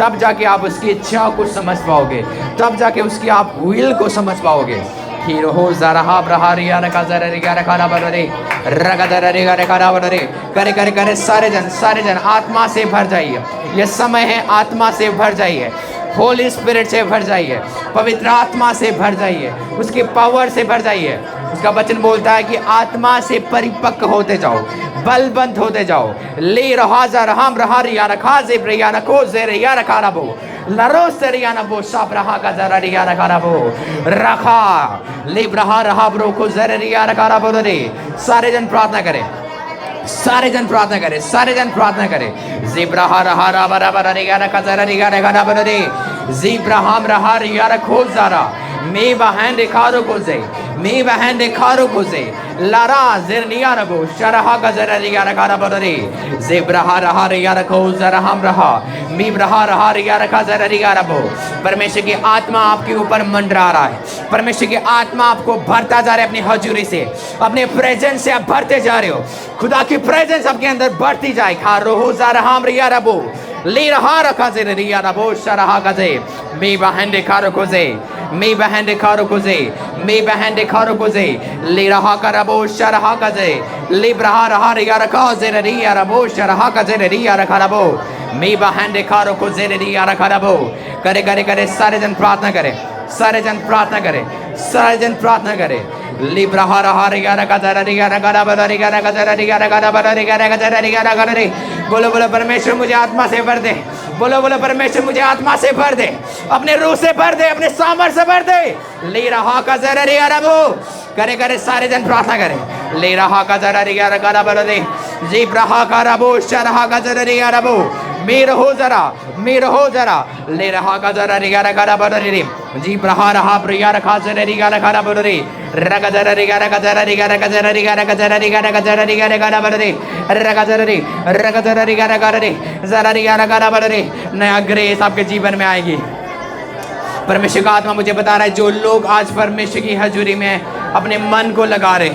तब जाके आप उसकी इच्छा को समझ पाओगे, तब जाके उसकी आप विल को समझ पाओगे। हीरो हो ज़रा ब्रहारिया रखा ज़रा रिया रखा ना बरे रगा ज़रा रिया रखा ना बरे। करे करे करे सारे जन आत्मा से भर जाइए। यह समय है, आत्मा से भर जाइए, होली स्पिरिट से भर जाइए, पवित्र आत्मा से भर जाइए, उसके पावर से भर जाइए। उसका वचन बोलता है कि आत्मा से परिपक्व होते जाओ, बलवंत होते जाओ। ले रहा जा रहा रिया रखा जे रिया रखो जे रिया रखा रबो लरो से रिया नबो साप रहा का जरा रिया रखा रबो रखा ले रहा ब्रो को जरा रिया रखा रबो रे। सारे जन प्रार्थना करें, सारे जन प्रार्थना करें, सारे जन प्रार्थना करें। ज़िब्राहा रहा रबा रबा रिया रखा जरा रिया रखा रबो रे। ज़िब्राहम रहा रिया रखो जरा मे बहन दिखारो को जे मे बहन दिखारो को जे लारा ज़िरनिया रबो शरहा का जरा रिया रखा रबो रे। ज़िब्राहा रहा रिया रखो जरा हम रहा मी रहा रिया रखा जरा रिया रबो। परमेश्वर की आत्मा आपके ऊपर मंडरा रहा है, परमेश्वर की आत्मा आपको भरता जा रहा है। अपनी हजूरी से, अपने प्रेजेंस से आप भरते जा रहे हो। खुदा की प्रेजेंस आपके अंदर बढ़ती जाए। खा रोहो जा रहा रिया रबो ले रहा रखा जे रिया रबो शरहा का जे मी बहन दिखा रखो जे मी बहन दिखा रखो जे मी बहन दिखा रखो जे ले रहा का रबो शरहा का जे ले रहा रिया रखा जे रिया रबो शरहा का जे रिया रखा रबो मी बहन दिखा रखो जे रिया रखा रबो। करे करे करे सारे जन प्रार्थना करें, सारे जन प्रार्थना करें, सारे जन प्रार्थना करें। लिब्रहा रहा रिया रखा जरा रिया रखा रबा रिया रखा जरा रिया रखा रबा रिया रखा जरा रिया रखा रे। बोलो बोलो परमेश्वर मुझे आत्मा से भर दे, बोलो बोलो परमेश्वर मुझे आत्मा से भर दे, अपने रूह से भर दे, अपने सामर्थ्य से भर दे। ले रहा का जरा रिया रबो। करे करे सारे जन प्रार्थना करें। ले रहा का जरा रिया रखा रबा रे। जी रहा का रबो शरहा का जरा रिया रबो मेर हो जरा ले रहा का जरा रिया रखा रबा रे। जी रहा प्रिया रखा जरा रिया रखा रबा रे रगा जरा रिया रखा जरा रिया रखा जरा रिया रखा जरा रिया रखा जरा रिया रखा रबा रे रगा जरा रिया रखा रे जरा रिया रखा रबा रे। नया ग्रेस आपके जीवन में आएगी। परमेश्वर का आत्मा मुझे बता रहा है, जो लोग आज परमेश्वर की हजूरी में अपने मन को लगा रहे,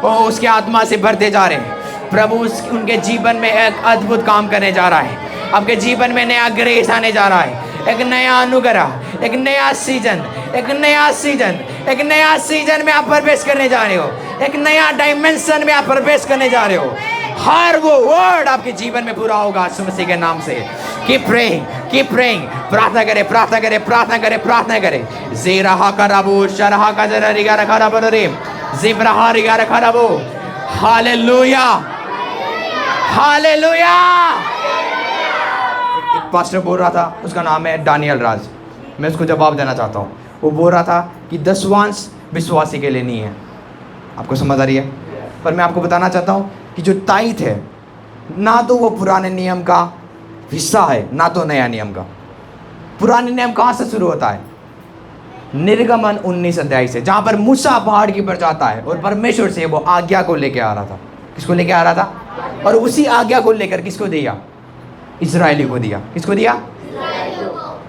वो उसके आत्मा से भरते जा रहे हैं। प्रभु उनके जीवन में एक अद्भुत काम करने जा रहा है। आपके जीवन में नया ग्रेस आने जा रहा है, एक नया अनुग्रह, एक नया सीजन, एक नया सीजन, एक नया सीजन में आप प्रवेश करने जा रहे हो। एक नया डायमेंशन में आप प्रवेश करने जा रहे हो। हर वो वर्ड आपके जीवन में पूरा होगा यीशु मसीह के नाम से। कीप प्रेइंग, प्रार्थना करें, प्रार्थना करें, प्रार्थना करें, प्रार्थना करें। ज़ेरहा का रबो शरहा का जरा रिया रखा रबो रे ज़िब्रहा रिया रखा रबो। Hallelujah, hallelujah. एक पास्टर बोल रहा था, उसका नाम है दानियल राज। मैं उसको जवाब देना चाहता हूँ। वो बोल रहा था कि दसवांश विश्वासी के लिए नहीं है। आपको समझ आ रही है? पर मैं आपको बताना चाहता हूँ कि जो ताईत है, ना तो वो पुराने नियम का हिस्सा है, ना तो नया नियम का। पुराने नियम कहाँ से शुरू होता है? निर्गमन 19 अध्याय से, जहाँ पर मूसा पहाड़ की पर जाता है और परमेश्वर से वो आज्ञा को लेके आ रहा था। किसको लेके आ रहा था? और उसी आज्ञा को लेकर किसको दिया? इजरायली को दिया। किसको दिया?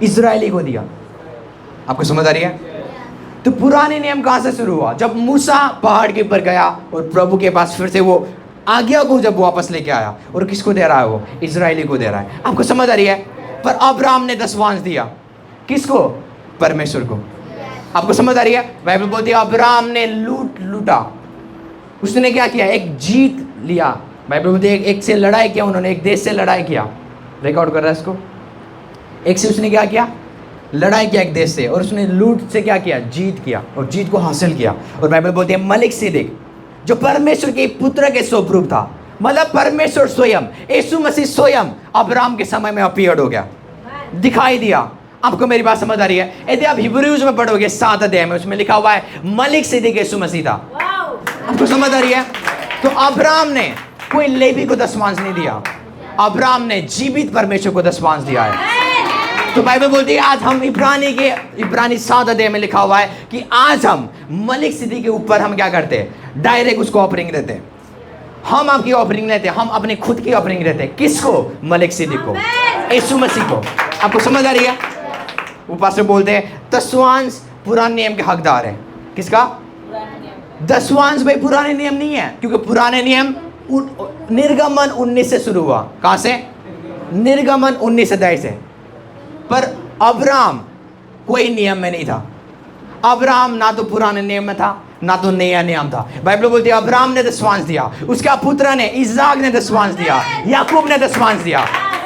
इजरायली को दिया। आपको समझ आ रही है? तो पुराने नियम कहाँ से शुरू हुआ? जब मूसा पहाड़ के ऊपर गया और प्रभु के पास फिर से वो आज्ञा को जब वापस लेके आया, और किसको दे रहा है? वो इजरायली को दे रहा है। आपको समझ आ रही है? पर अब्राहम ने दसवांश दिया। किसको? परमेश्वर को। आपको समझ आ रही है? बाइबल बोलती है अब्राहम ने लूटा। उसने क्या किया? एक जीत लिया। बाइबल बोलती है एक से लड़ाई किया उन्होंने, एक देश से लड़ाई किया। रिकॉर्ड कर रहा है इसको। एक से उसने क्या किया? लड़ाई किया एक देश से, और उसने लूट से क्या किया? जीत किया, और जीत को हासिल किया। और बाइबल बोलती है मलिक सिदिक, जो परमेश्वर के पुत्र के स्वरूप था, मतलब परमेश्वर स्वयं, यीशु मसीह स्वयं अब्राहम के समय में अपीयर्ड हो गया, दिखाई दिया। आपको मेरी बात समझ आ रही है? यदि आप हिब्रूज में पढ़ोगे 7 अध्याय में, उसमें लिखा हुआ है मलिक सिदिक यीशु मसीह था। आपको समझ आ रही है? तो अब्राहम ने कोई लेवी को दसवांश नहीं दिया, अब्राहम ने जीवित परमेश्वर को दसवांश दिया है। तो बाइबल बोलती है आज हम इब्रानी 7 अध्याय में लिखा हुआ है कि आज हम मलिक सिद्दीक के ऊपर हम क्या करते हैं? डायरेक्ट उसको ऑफरिंग देते हैं। हम आपकी ऑफरिंग लेते हैं, हम अपने खुद की ऑफरिंग देते हैं। किसको? मलिक सिद्दीक को, यीशु मसीह को। आपको समझ आ रही है? वो पास्टर बोलते हैं दसवांश पुराने नियम के हकदार हैं। किसका? दसवांश भाई पुराने नियम नहीं है, क्योंकि पुराने नियम निर्गमन 19 से शुरू हुआ। कहां से? निर्गमन 19 अध्याय से। पर अब्राहम कोई नियम में नहीं था। अब्राहम ना तो पुराने नियम में था, ना तो नया नियम था। बाइबल बोलती है अब्राहम ने दशवांश दिया, उसका पुत्र ने इसाक ने दशवांश दिया, याकूब ने दशवांश दिया।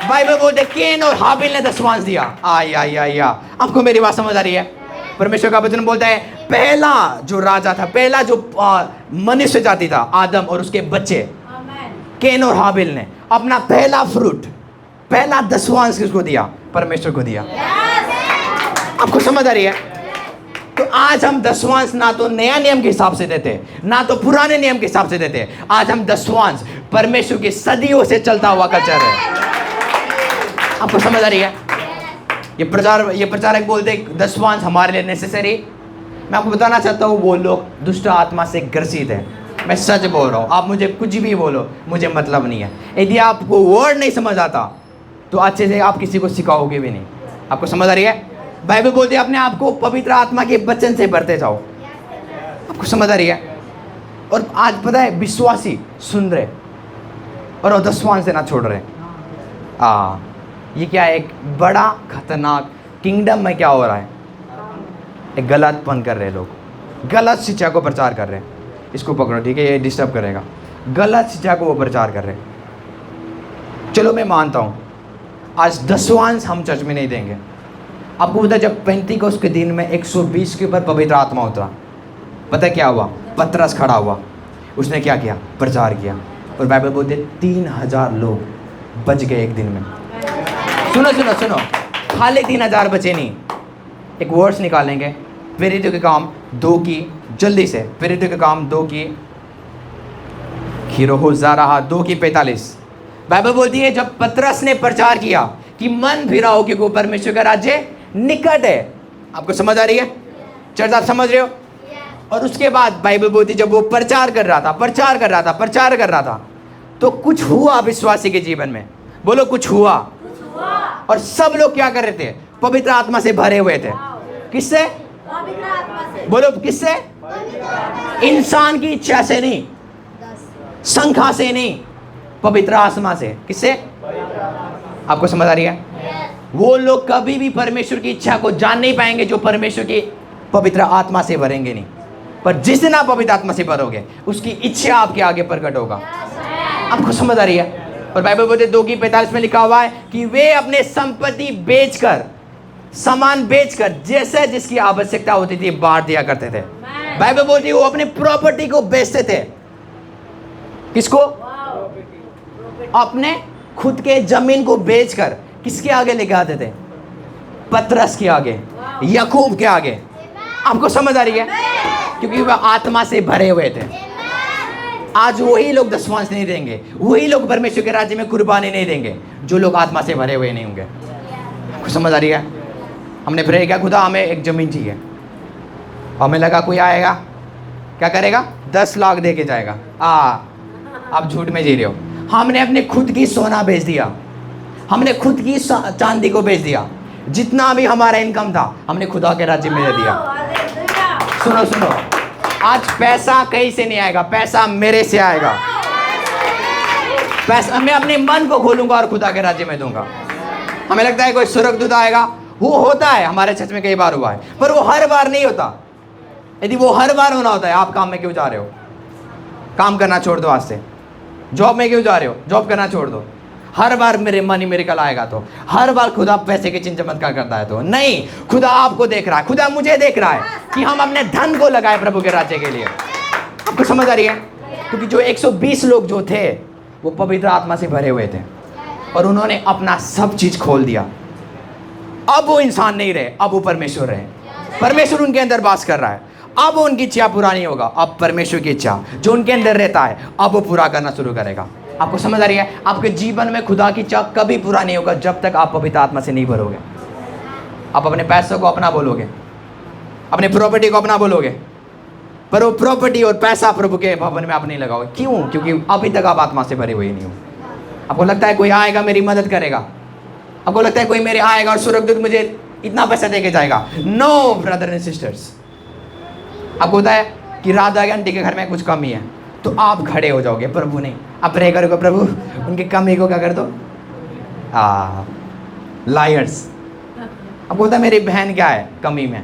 बाइबल बोलते केन और हाबिल ने दशवांश दिया। आया आपको मेरी बात समझ आ रही है? परमेश्वर का वचन बोलता है पहला जो राजा था, पहला जो मनुष्य जाति था, आदम और उसके बच्चे केन और हाबिल ने अपना पहला फ्रूट, पहला दशवांश किसको दिया? परमेश्वर को दिया। आपको समझ आ रही है? तो आज हम दशवांश ना तो नया नियम के हिसाब से देते, ना तो पुराने नियम के हिसाब से देते। आज हम दशवांश परमेश्वर की सदियों से चलता हुआ कल्चर है। आपको समझ आ रही है? ये प्रचारक बोलते दशवांश हमारे लिए नेसेसरी। मैं आपको बताना चाहता हूँ वो लोग दुष्ट आत्मा से ग्रसित है। मैं सच बोल रहा हूँ, आप मुझे कुछ भी बोलो, मुझे मतलब नहीं है। यदि आपको वर्ड नहीं समझ आता तो अच्छे से आप किसी को सिखाओगे भी नहीं। आपको समझ आ रही है? बाइबल बोलती है अपने आप को पवित्र आत्मा के वचन से भरते जाओ। आपको समझ आ रही है? और आज पता है विश्वासी सुन रहे और दशवांश से ना छोड़ रहे। ये क्या है? एक बड़ा खतरनाक किंगडम में क्या हो रहा है? एक गलतपन कर रहे लोग, गलत शिक्षा को प्रचार कर रहे हैं। इसको पकड़ो, ठीक है? ये डिस्टर्ब करेगा। गलत शिक्षा को वो प्रचार कर रहे हैं। चलो मैं मानता हूँ आज दशवांश हम चर्च में नहीं देंगे। आपको पता है जब पेंतीकोस्त के दिन में 120 के ऊपर पवित्र आत्मा होता, पता क्या हुआ? पतरस खड़ा हुआ, उसने क्या किया? प्रचार किया। और बाइबल बोलते 3000 लोग बच गए एक दिन में। सुनो सुनो सुनो, खाली 3000 बचे नहीं। एक वर्ड्स निकालेंगे, प्रेरितों के काम 2 की, जल्दी से प्रेरितों के काम 2 की खीरो जा रहा 2 की 45। बाइबल बोलती है जब पतरस ने प्रचार किया कि मन फिराओ क्योंकि परमेश्वर का राज्य निकट है। आपको समझ आ रही है? चर्च आप समझ रहे हो? और उसके बाद बाइबल बोलती जब वो प्रचार कर रहा था तो कुछ हुआ विश्वासी के जीवन में। बोलो कुछ हुआ। और सब लोग क्या कर रहे थे? पवित्र आत्मा से भरे हुए थे। किससे? बोलो किससे? इंसान की इच्छा से नहीं, संख्या से नहीं, पवित्र आत्मा से। किससे? आपको समझ आ रही है? वो लोग कभी भी परमेश्वर की इच्छा को जान नहीं पाएंगे जो परमेश्वर की पवित्र आत्मा से भरेंगे नहीं। पर जिस दिन आप पवित्र आत्मा से भरोगे उसकी इच्छा आपके आगे प्रकट होगा। आपको समझ आ रही है? और बाइबल बोलते 2 की 45 में लिखा हुआ है कि वे अपने संपत्ति बेचकर, सामान बेचकर जैसे जिसकी आवश्यकता होती थी बांट दिया करते थे। बाइबल बोलती है वो अपने प्रॉपर्टी को बेचते थे। किसको? अपने खुद के जमीन को बेचकर किसके आगे लेके आते थे? पतरस के आगे, याकूब के आगे। आपको समझ आ रही है? क्योंकि वह आत्मा से भरे हुए थे। आज वही लोग दशवांश नहीं देंगे, वही लोग परमेश्वर के राज्य में कुर्बानी नहीं देंगे जो लोग आत्मा से भरे हुए नहीं होंगे। आपको समझ आ रही है? हमने प्रे किया खुदा हमें एक ज़मीन चाहिए, हमें लगा कोई आएगा क्या करेगा? 10 लाख दे के जाएगा। आप झूठ में जी रहे हो। हमने अपने खुद की सोना बेच दिया, हमने खुद की चांदी को बेच दिया, जितना भी हमारा इनकम था हमने खुदा के राज्य में दे दिया। सुनो सुनो, आज पैसा कहीं से नहीं आएगा, पैसा मेरे से आएगा। पैसा मैं अपने मन को खोलूंगा और खुदा के राज्य में दूंगा। हमें लगता है कोई स्वर्गदूत आएगा, वो होता है, हमारे सच में कई बार हुआ है, पर वो हर बार नहीं होता। यदि वो हर बार होना होता है, आप काम में क्यों जा रहे हो? काम करना छोड़ दो आज से। जॉब में क्यों जा रहे हो? जॉब करना छोड़ दो। हर बार मेरे मनी मेरे कल आएगा तो, हर बार खुदा पैसे के चिन्ह चमत्कार करता है तो नहीं, खुदा आपको देख रहा है, खुदा मुझे देख रहा है कि हम अपने धन को लगाए प्रभु के राज्य के लिए। आपको समझ आ रही है? क्योंकि जो 120 लोग जो थे वो पवित्र आत्मा से भरे हुए थे और उन्होंने अपना सब चीज खोल दिया। अब वो इंसान नहीं रहे, अब वो परमेश्वर रहे। परमेश्वर उनके अंदर वास कर रहा है। अब उनकी इच्छा पूरा नहीं होगा, अब परमेश्वर की इच्छा जो उनके अंदर रहता है अब वो पूरा करना शुरू करेगा। आपको समझ आ रही है? आपके जीवन में खुदा की इच्छा कभी पूरा नहीं होगा जब तक आप पवित्र आत्मा से नहीं भरोगे। आप अपने पैसों को अपना बोलोगे, अपने प्रॉपर्टी को अपना बोलोगे, पर वो प्रॉपर्टी और पैसा प्रभु के भवन में आप नहीं लगाओगे। क्यों? क्योंकि अभी तक आप आत्मा से भरे हुए नहीं हो। आपको लगता है कोई आएगा मेरी मदद करेगा, आपको लगता है कोई मेरे आएगा और स्वर्गदूत मुझे इतना पैसा देके जाएगा। नो ब्रदर एंड सिस्टर्स, आपको होता है कि राधा आंटी के घर में कुछ कमी है तो आप खड़े हो जाओगे, प्रभु नहीं। आप प्रे करोगे प्रभु उनकी कमी को क्या कर दो। लायर्स, अब बोलता है मेरी बहन क्या है कमी में,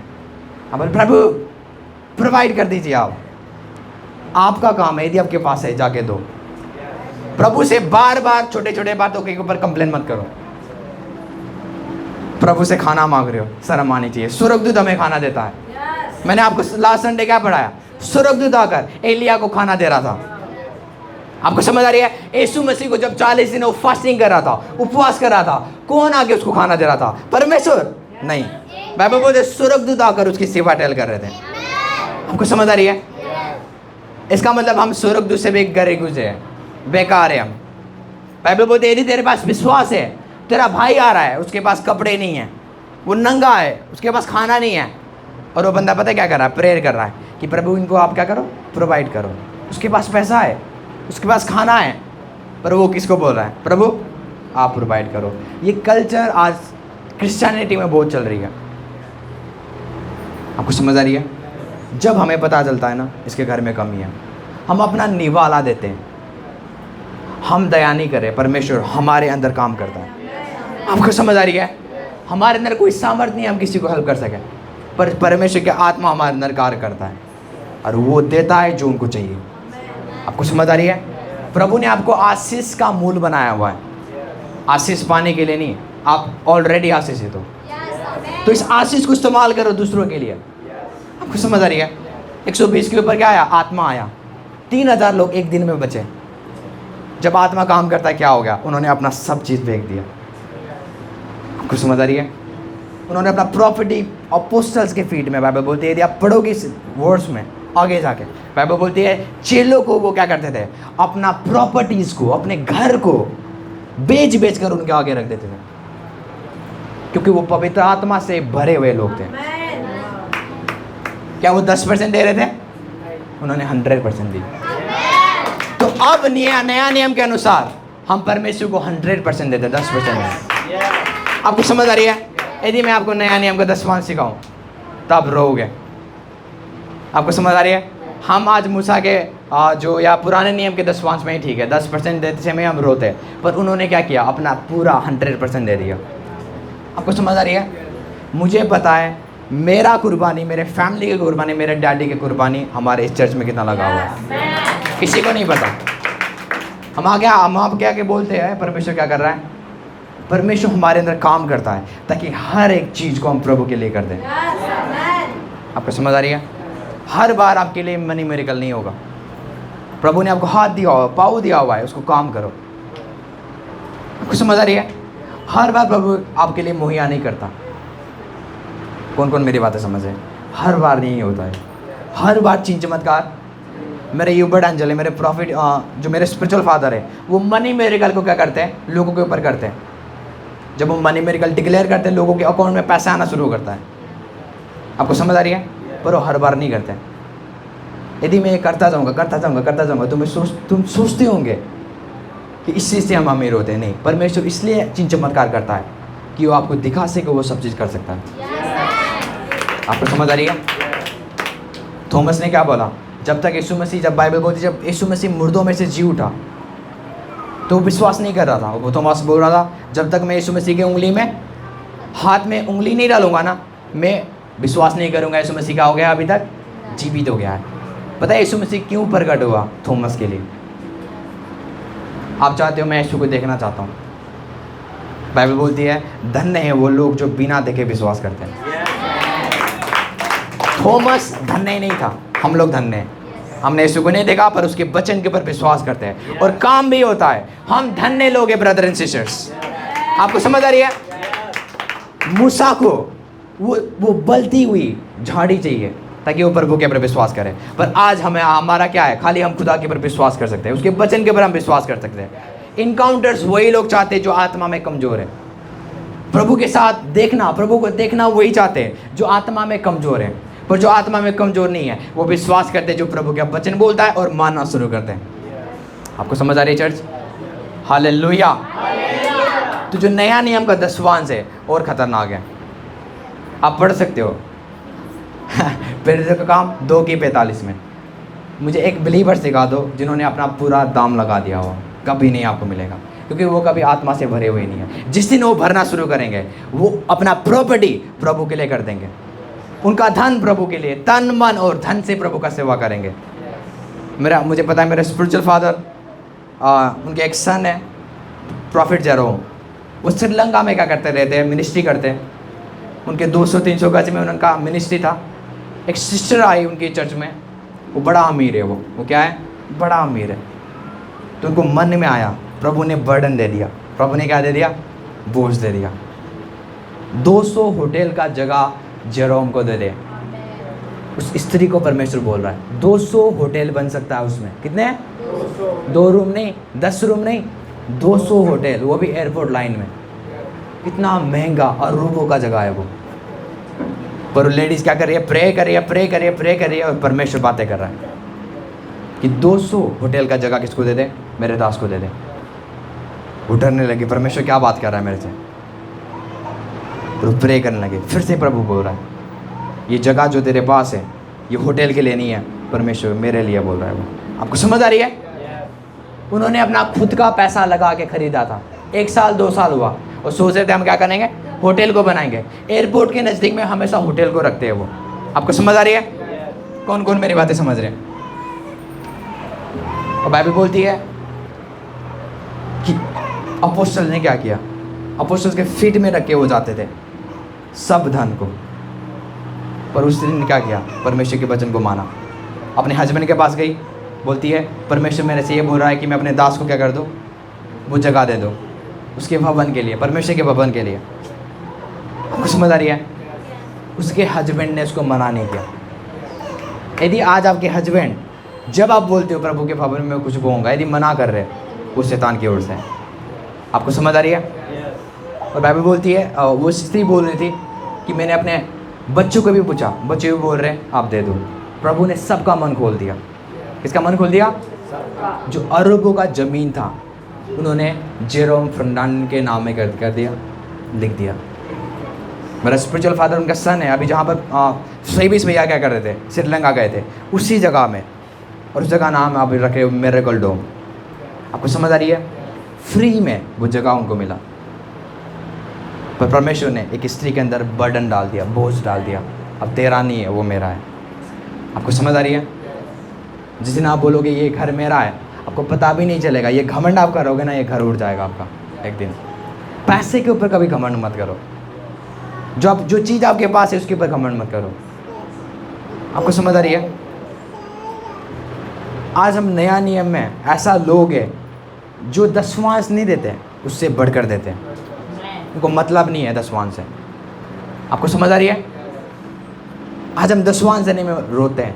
अब बोले प्रभु प्रोवाइड कर दीजिए आप, आपका काम है, यदि आपके पास है जाके दो। प्रभु से बार बार छोटे छोटे बातों के ऊपर कंप्लेन मत करो। प्रभु से खाना मांग रहे हो, शर्म आनी चाहिए। स्वर्गदूत हमें खाना देता है। मैंने आपको लास्ट संडे क्या पढ़ाया, स्वर्गदूत आकर एलिया को खाना दे रहा था। आपको समझ आ रही है? यीशु मसीह को जब 40 दिन वो फास्टिंग कर रहा था, उपवास कर रहा था, कौन आके उसको खाना दे रहा था? परमेश्वर नहीं, बाइबल बोलते स्वर्गदूत आकर उसकी सेवा टहल कर रहे थे। आपको समझ आ रही है? इसका मतलब हम स्वर्गदूत से भी गरे गुजरे हैं, बेकार है हम। बाइबल बोलते यदि तेरे पास विश्वास है, तेरा भाई आ रहा है, उसके पास कपड़े नहीं है, वो नंगा है, उसके पास खाना नहीं है, और वो बंदा पता है क्या कर रहा है? प्रेयर कर रहा है कि प्रभु इनको आप क्या करो, प्रोवाइड करो। उसके पास पैसा है, उसके पास खाना है, पर वो किसको बोल रहा है? प्रभु आप प्रोवाइड करो। ये कल्चर आज क्रिश्चियनिटी में बहुत चल रही है। आपको समझ आ रही है? जब हमें पता चलता है ना इसके घर में कमी है, हम अपना निवाला देते हैं, हम दया नहीं करें, परमेश्वर हमारे अंदर काम करता है। आपको समझ आ रही है? हमारे अंदर कोई सामर्थ्य नहीं हम किसी को हेल्प कर सके, पर परमेश्वर की आत्मा हमारे अंदर कार्य करता है और वो देता है जो उनको चाहिए। आपको समझ आ रही है? प्रभु ने आपको आशीष का मूल बनाया हुआ है, आशीष पाने के लिए नहीं, आप ऑलरेडी आशीषित हो। तो इस आशीष को इस्तेमाल करो दूसरों के लिए। आपको समझ आ रही है? 120 के ऊपर क्या आया? आत्मा आया। 3000 लोग एक दिन में बचे। जब आत्मा काम करता है क्या हो गया? उन्होंने अपना सब चीज़ फेंक दिया। आपको समझ आ रही है? उन्होंने अपना प्रॉपर्टी अपोस्टल्स के फीट में, बाइबल बोलती है, यदि आप पढ़ोगे इस वर्ड्स में आगे जाके, बाइबल बोलती है चेलों को वो क्या करते थे? अपना प्रॉपर्टीज़ को, अपने घर को बेच बेच कर उनके आगे रख देते थे, क्योंकि वो पवित्र आत्मा से भरे हुए लोग थे। क्या वो 10% दे रहे थे? उन्होंने 100% दी। तो अब नया नियम के अनुसार हम परमेश्वर को 100% देते, 10% नहीं। आपको समझ आ रही है? यदि मैं आपको नया नियम का 10वांश सिखाऊं तब रोओगे। आपको समझ आ रही है? हम आज मूसा के जो या पुराने नियम के 10वांश में ही ठीक है, 10% देते समय हम रोते, पर उन्होंने क्या किया? अपना पूरा 100% दे दिया। आपको समझ आ रही है? मुझे पता है मेरा कुर्बानी, मेरे फैमिली की कुर्बानी, मेरे डैडी की कुर्बानी हमारे इस चर्च में कितना लगा हुआ है, किसी को नहीं पता। हम आप क्या बोलते हैं परमेश्वर क्या कर रहा है? परमेश्वर हमारे अंदर काम करता है ताकि हर एक चीज़ को हम प्रभु के लिए कर दें। आपको समझ आ रही है? हर बार आपके लिए मनी मिरेकल नहीं होगा। प्रभु ने आपको हाथ दिया हुआ, पाँव दिया हुआ है, उसको काम करो। आपको समझ आ रही है? हर बार प्रभु आपके लिए मुहैया नहीं करता। कौन कौन मेरी बातें समझ है? हर बार नहीं होता है। हर बार चीन चमत्कार। मेरे यूबर्ट एंजल है, मेरे प्रॉफिट जो मेरे स्पिरिचुअल फादर है, वो मनी मिरेकल को क्या करते हैं? लोगों के ऊपर करते हैं। जब वो मनी मिरेकल डिक्लेयर करते हैं, लोगों के अकाउंट में पैसा आना शुरू करता है। आपको समझ आ रही है? पर वो हर बार नहीं करते। यदि मैं ये करता जाऊँगा, तुम सोचते होंगे कि इस चीज़ से हम अमीर होते हैं। नहीं, परमेश्वर इसलिए चिन्ह चमत्कार करता है कि वो आपको दिखा सके वो सब चीज़ कर सकता है। आपको समझ आ रही है? थॉमस ने क्या बोला? जब तक यीशु मसीह, जब बाइबल बोलती जब यीशु मसीह मुर्दों में से जी उठा तो वो विश्वास नहीं कर रहा था। वो थॉमस बोल रहा था जब तक मैं यीशु मसीह की उंगली में, हाथ में उंगली नहीं डालूंगा ना, मैं विश्वास नहीं करूंगा यीशु मसीह क्या हो गया, अभी तक जीवित हो गया है। पता है यीशु मसीह क्यों प्रकट हुआ? थॉमस के लिए। आप चाहते हो मैं यीशु को देखना चाहता हूँ। बाइबल बोलती है धन्य है वो लोग जो बिना देखे विश्वास करते हैं। थॉमस धन्य नहीं था, हम लोग धन्य हैं। हमने यीशु को नहीं देखा पर उसके वचन के ऊपर विश्वास करते हैं और काम भी होता है। हम धन्य लोग हैं ब्रदर एंड सिस्टर्स। आपको समझ आ रही है? मूसा को वो बलती हुई झाड़ी चाहिए ताकि वो प्रभु के ऊपर विश्वास करें, पर आज हमारा क्या है? खाली हम खुदा के ऊपर विश्वास कर सकते हैं, उसके वचन के ऊपर हम विश्वास कर सकते हैं। इनकाउंटर्स वही लोग चाहते हैं जो आत्मा में कमजोर है। प्रभु के साथ देखना, प्रभु को देखना वही चाहते हैं जो आत्मा में कमजोर है। पर जो आत्मा में कमजोर नहीं है वो विश्वास करते हैं जो प्रभु का वचन बोलता है और मानना शुरू करते हैं। आपको समझ आ रही है चर्च? हालेलुया। तो जो नया नियम का 10वांश है और खतरनाक है, आप पढ़ सकते हो। प्रेरितों का काम 2:45 में। मुझे एक बिलीवर सिखा दो जिन्होंने अपना पूरा दाम लगा दिया हो, कभी नहीं आपको मिलेगा। क्योंकि वो कभी आत्मा से भरे हुए नहीं है। जिस दिन वो भरना शुरू करेंगे, वो अपना प्रॉपर्टी प्रभु के लिए कर देंगे, उनका धन प्रभु के लिए, तन मन और धन से प्रभु का सेवा करेंगे। मुझे पता है, मेरे स्पिरिचुअल फादर, उनके एक सन है प्रॉफिट जेरोम, वो श्रीलंका में क्या करते रहते हैं, मिनिस्ट्री करते हैं। उनके 200-300 गज में उनका मिनिस्ट्री था। एक सिस्टर आई उनकी चर्च में, वो बड़ा अमीर है, वो क्या है, बड़ा अमीर है। तो उनको मन में आया, प्रभु ने बर्डन दे दिया, प्रभु ने क्या दे दिया, बोझ दे दिया, 200 होटल का जगह जेरोम को दे दे। उस स्त्री को परमेश्वर बोल रहा है 200 होटल बन सकता है उसमें। कितने? 2 रूम नहीं, 10 रूम नहीं, 200 होटल, वो भी एयरपोर्ट लाइन में। कितना महंगा और रूपों का जगह है वो। पर लेडीज़ क्या कर रही है, प्रे कर रही है, प्रे कर रही है, प्रे कर रही है, और परमेश्वर बातें कर रहा है कि 200 होटल का जगह किसको दे दे, मेरे दास को दे दे। वो डरने लगे, परमेश्वर क्या बात कर रहा है मेरे से, और प्रे करने लगे। फिर से प्रभु बोल रहा है, ये जगह जो तेरे पास है, ये होटल के लिए नहीं है, परमेश्वर मेरे लिए बोल रहा है वो। आपको समझ आ रही है? उन्होंने अपना खुद का पैसा लगा के खरीदा था। 1 साल 2 साल हुआ और सोच रहे थे हम क्या करेंगे, होटल को बनाएंगे। एयरपोर्ट के नज़दीक में हमेशा होटल को रखते हैं वो। आपको समझ आ रही है? कौन कौन मेरी बातें समझ रहे हैं? और बाइबल बोलती है कि अपोस्टल ने क्या किया, अपोस्टल के फीट में रख के वो जाते थे सब धन को। पर उस दिन क्या किया, परमेश्वर के वचन को माना। अपने हस्बैंड के पास गई, बोलती है परमेश्वर मेरे से ये बोल रहा है कि मैं अपने दास को क्या कर दूँ, वो जगह दे दो उसके भवन के लिए, परमेश्वर के भवन के लिए। आपको समझ आ रही है? उसके हस्बैंड ने उसको मना नहीं किया। यदि आज आपके हस्बैंड, जब आप बोलते हो प्रभु के भवन में कुछ बोऊंगा, यदि मना कर रहे वो शैतान की ओर से। आपको समझ आ रही है? और बाइबल बोलती है, वो स्त्री बोल रही थी कि मैंने अपने बच्चों को भी पूछा, बच्चे भी बोल रहे हैं आप दे दो। प्रभु ने सबका मन खोल दिया। किसका मन खोल दिया? जो अरबों का ज़मीन था, उन्होंने जेरोम फर्नांड के नाम में कर दिया, लिख दिया। मेरा स्पिरिचुअल फादर, उनका सन है, अभी जहाँ पर सहीबीस भैया क्या कर रहे थे, श्रीलंका गए थे, उसी जगह में, और उस जगह नाम अभी रखे मिरेकल डोम। आपको समझ आ रही है? फ्री में वो जगह उनको मिला, पर परमेश्वर ने एक स्त्री के अंदर बर्डन डाल दिया, बोझ डाल दिया। अब तेरा नहीं है, वो मेरा है। आपको समझ आ रही है? जिस दिन आप बोलोगे ये घर मेरा है, आपको पता भी नहीं चलेगा। ये घमंड आप करोगे ना, ये घर उड़ जाएगा आपका एक दिन। पैसे के ऊपर कभी घमंड मत करो। जो चीज़ आपके पास है उसके ऊपर घमंड मत करो। आपको समझ आ रही है? आज हम नया नियम में ऐसा लोग हैं जो दसवांश नहीं देते, उससे बढ़कर देते हैं। उनको मतलब नहीं है दसवांश से। आपको समझ आ रही है? आज हम दसवांश देने में रोते हैं।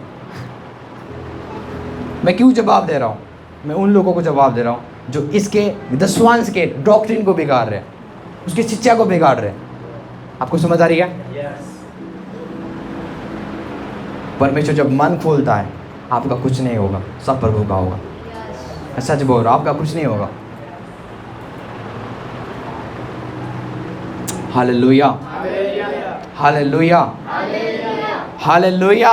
मैं क्यों जवाब दे रहा हूँ? मैं उन लोगों को जवाब दे रहा हूँ जो इसके दसवांश के डॉक्ट्रिन को बिगाड़ रहे हैं, उसकी शिक्षा को बिगाड़ रहे हैं। आपको समझ आ रही है? परमेश्वर जब मन खोलता है, आपका कुछ नहीं होगा, सब प्रभु का होगा। मैं सच बोल रहा हूँ, आपका कुछ नहीं होगा। Hallelujah, hallelujah, hallelujah.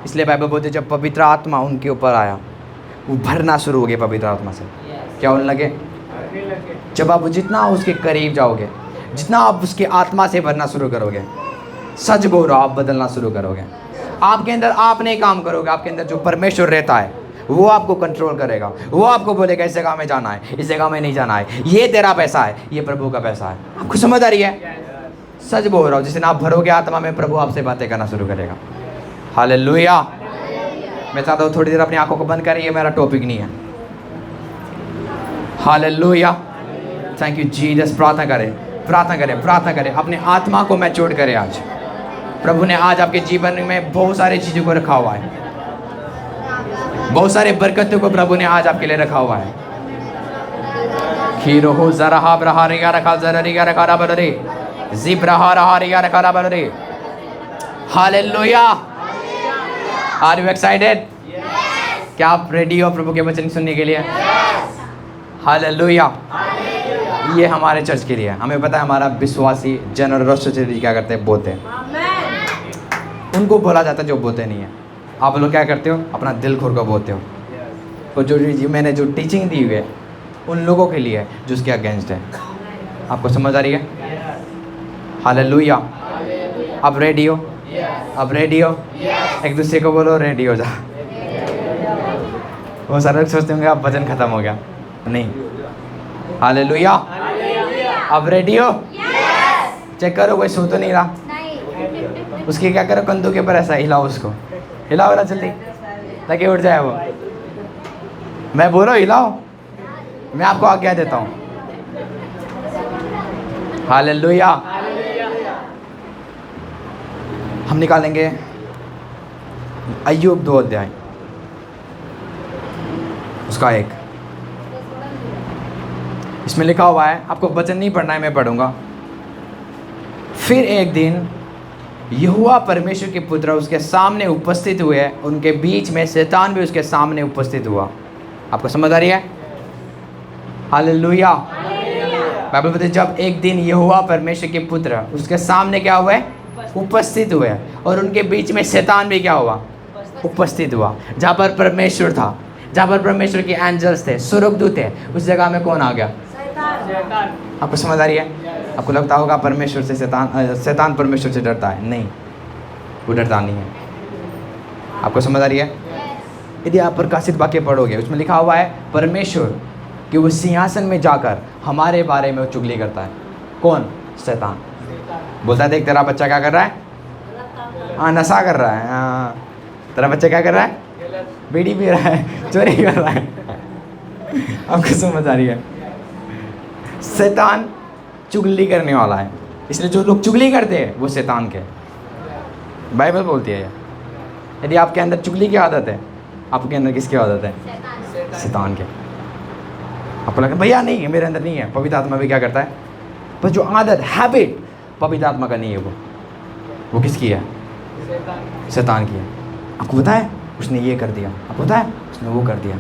इसलिए बाइबल बोलते है जब पवित्र आत्मा उनके ऊपर आया, वो भरना शुरू हो गया पवित्र आत्मा से। क्या होने लगे? जब आप जितना उसके करीब जाओगे, जितना आप उसके आत्मा से भरना शुरू करोगे, सच बोल रहा हूं, आप बदलना शुरू करोगे। आपके अंदर आप नहीं काम करोगे, आपके अंदर जो परमेश्वर रहता है वो आपको कंट्रोल करेगा। वो आपको बोलेगा इस जगह में जाना है, इस जगह में नहीं जाना है, ये तेरा पैसा है, ये प्रभु का पैसा है। आपको समझ आ रही है? सच बोल रहा हूँ, जिस दिन आप भरोगे आत्मा में, प्रभु आपसे बातें करना शुरू करेगा। हालेलुया। मैं चाहता हूँ थोड़ी देर अपनी आंखों को बंद करें, ये मेरा टॉपिक नहीं है। Hallelujah, thank you Jesus. प्रार्थना करें, प्रार्थना करें, प्रार्थना करें, अपने आत्मा को मैच्योर करें। आज प्रभु ने आज आपके जीवन में बहुत सारी चीज़ों को रखा हुआ है, बहुत सारे बरकतों को प्रभु ने आज आपके लिए रखा हुआ है। खीरो हो जरा ब्रहा रिया रखा जरा रिया रखा रा बरे जिब रहा रिया रखा रा बरे। हालेलुया। Are you excited? क्या आप रेडी हो प्रभु के वचन सुनने के लिए? हालेलुया। ये हमारे चर्च के लिए, हमें पता है हमारा विश्वासी जनरल क्या करते हैं, बोते हैं। उनको बोला जाता है जो बोते नहीं है। आप लोग क्या करते हो? अपना दिल खोल कर बोलते हो। तो जो मैंने जो टीचिंग दी हुई है उन लोगों के लिए है जो उसके अगेंस्ट है। आपको समझ आ रही है? हालेलुया। अब रेडी हो? अब रेडी हो? एक दूसरे को बोलो रेडी हो जा। वो सारे लोग सोचते होंगे अब वचन खत्म हो गया, नहीं। हालेलुया। अब रेडी हो? चेक करो कोई सो तो नहीं रहा। उसकी क्या करो, कंधों के ऊपर ऐसा हिलाओ, उसको हिलाओ ना जल्दी ताकि उठ जाए वो। मैं बोल रहा हूँ हिलाओ, मैं आपको आज्ञा देता हूँ। हालेलुया। हम निकालेंगे अय्यूब 2 अध्याय, उसका 1। इसमें लिखा हुआ है, आपको वचन नहीं पढ़ना है, मैं पढ़ूंगा। फिर एक दिन यहोवा परमेश्वर के पुत्र उसके सामने उपस्थित हुए, उनके बीच में शैतान भी उसके सामने उपस्थित हुआ। आपको समझ आ रही है? हालेलुया। बाइबल बताती है जब एक दिन यहोवा परमेश्वर के पुत्र उसके सामने क्या हुए? उपस्थित हुए, और उनके बीच में शैतान भी क्या हुआ? उपस्थित हुआ। जहाँ पर परमेश्वर था, जहाँ पर परमेश्वर के एंजल्स थे, स्वर्गदूत थे, उस जगह में कौन आ गया? आपको समझ आ रही है? आपको लगता होगा परमेश्वर से शैतान परमेश्वर से डरता है, नहीं, वो डरता नहीं है। आपको समझ आ रही है? यदि आप प्रकाशित वाक्य पढ़ोगे, उसमें लिखा हुआ है परमेश्वर कि वो सिंहासन में जाकर हमारे बारे में वो चुगली करता है। कौन? शैतान। बोलता है देख तेरा बच्चा क्या कर रहा है? हाँ, नशा कर रहा है। हाँ, तेरा बच्चा क्या कर रहा है? बीड़ी पी रहा है, चोरी कर रहा है। आपको समझ आ रही है? शैतान चुगली करने वाला है, इसलिए जो लोग चुगली करते हैं वो शैतान के। बाइबल बोलती है यदि आपके अंदर चुगली की आदत है, आपके अंदर किसकी आदत है? शैतान के। आपको लगता है भैया नहीं है, मेरे अंदर नहीं है। पवित्र आत्मा भी क्या करता है? पर जो आदत, हैबिट पवित्र आत्मा का नहीं है, वो किसकी है? शैतान की है। आपको पता है उसने ये कर दिया, आपको पता है उसने वो कर दिया।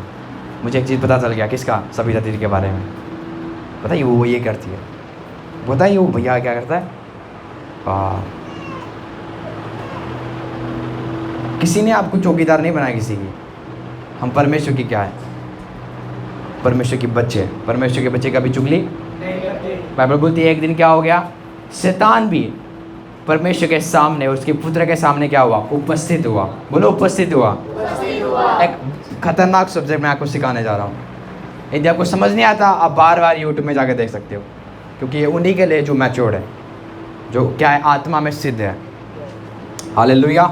मुझे एक चीज़ पता चल गया, किसका? सबिता दीदी के बारे में। पता है वो ये करती है, पता है वो भैया क्या करता है? किसी ने आपको चौकीदार नहीं बनाया किसी की। हम परमेश्वर की क्या है? परमेश्वर के बच्चे। परमेश्वर के बच्चे कभी चुगली नहीं करते। बाइबल बोलती है एक दिन क्या हो गया? शैतान भी परमेश्वर के सामने, उसके पुत्र के सामने क्या हुआ? उपस्थित हुआ। बोलो उपस्थित हुआ। एक खतरनाक सब्जेक्ट मैं आपको सिखाने जा रहा हूँ। यदि आपको समझ नहीं आता, आप बार बार यूट्यूब में जाकर देख सकते हो, क्योंकि ये उन्हीं के लिए जो मैच्योर्ड है, जो क्या है, आत्मा में सिद्ध है। हालेलुया।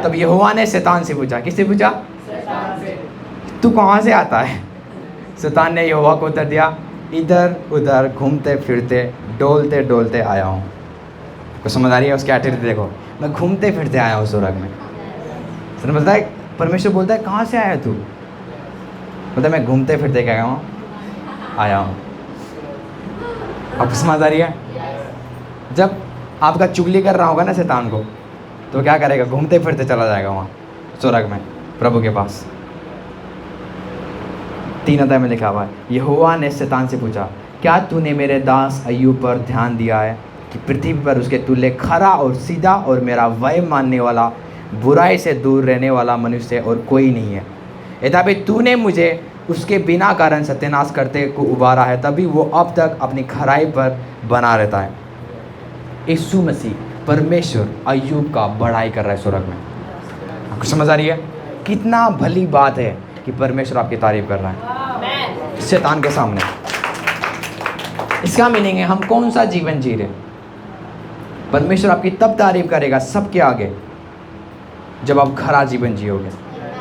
तब यहोवा ने शैतान से पूछा, किससे पूछा? शैतान से। तू कहाँ से आता है? शैतान ने यहोवा को उत्तर दिया, इधर उधर घूमते फिरते डोलते डोलते आया हूँ। तो समझ आ रही है उसकी एटीट्यूड देखो, मैं घूमते फिरते आया हूँ स्वर्ग में। सर बोलता है, परमेश्वर बोलता है कहाँ से आया तू? बोलता है मैं घूमते फिरते क्या आया हूँ। आपको समझ आ रही है? जब आपका चुगली कर रहा होगा ना शैतान को, तो क्या करेगा? घूमते फिरते चला जाएगा वहाँ स्वर्ग में प्रभु के पास। 3 अध्याय में लिखा हुआ है, यहोवा ने शैतान से पूछा, क्या तूने मेरे दास अय्यूब पर ध्यान दिया है कि पृथ्वी पर उसके तुल्य खरा और सीधा और मेरा भय मानने वाला, बुराई से दूर रहने वाला मनुष्य और कोई नहीं है। यद्यपि तूने मुझे उसके बिना कारण सत्यानाश करते को उबारा है, तभी वो अब तक अपनी खराई पर बना रहता है। यीशु मसीह परमेश्वर अय्यूब का बड़ाई कर रहा है स्वर्ग में। आपको समझ आ रही है? कितना भली बात है कि परमेश्वर आपकी तारीफ कर रहा है शैतान के सामने। इसका मीनिंग है हम कौन सा जीवन जी रहे? परमेश्वर आपकी तब तारीफ करेगा सबके आगे जब आप खरा जीवन जियोगे,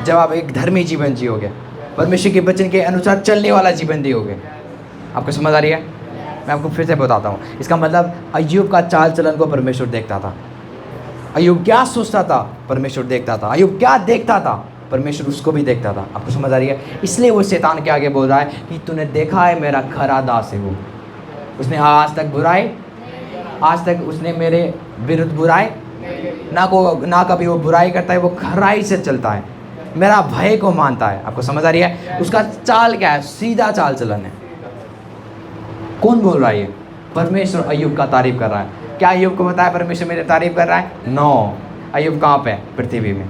जब आप एक धर्मी जीवन जियोगे, परमेश्वर के वचन के अनुसार चलने वाला जीवन जियोगे। आपको समझ आ रही है? मैं आपको फिर से बताता हूँ। इसका मतलब अय्यूब का चाल चलन को परमेश्वर देखता था। अय्यूब क्या सोचता था? परमेश्वर देखता था। अय्यूब क्या देखता था? परमेश्वर उसको भी देखता था। आपको समझ आ रही है? इसलिए वो शैतान के आगे बोल रहा है कि तूने देखा है मेरा खरा दास है वो। उसने आज तक बुराई, आज तक उसने मेरे विरुद्ध बुराई ना कभी वो बुराई करता है, वो खराई से चलता है, मेरा भय को मानता है। आपको समझ आ रही है? उसका चाल क्या है? सीधा चाल चलन है। कौन बोल रहा है ये? परमेश्वर अय्यूब का तारीफ कर रहा है। क्या अय्यूब को बताया परमेश्वर मेरे तारीफ कर रहा है? नो। अय्यूब कहाँ पे? पृथ्वी में।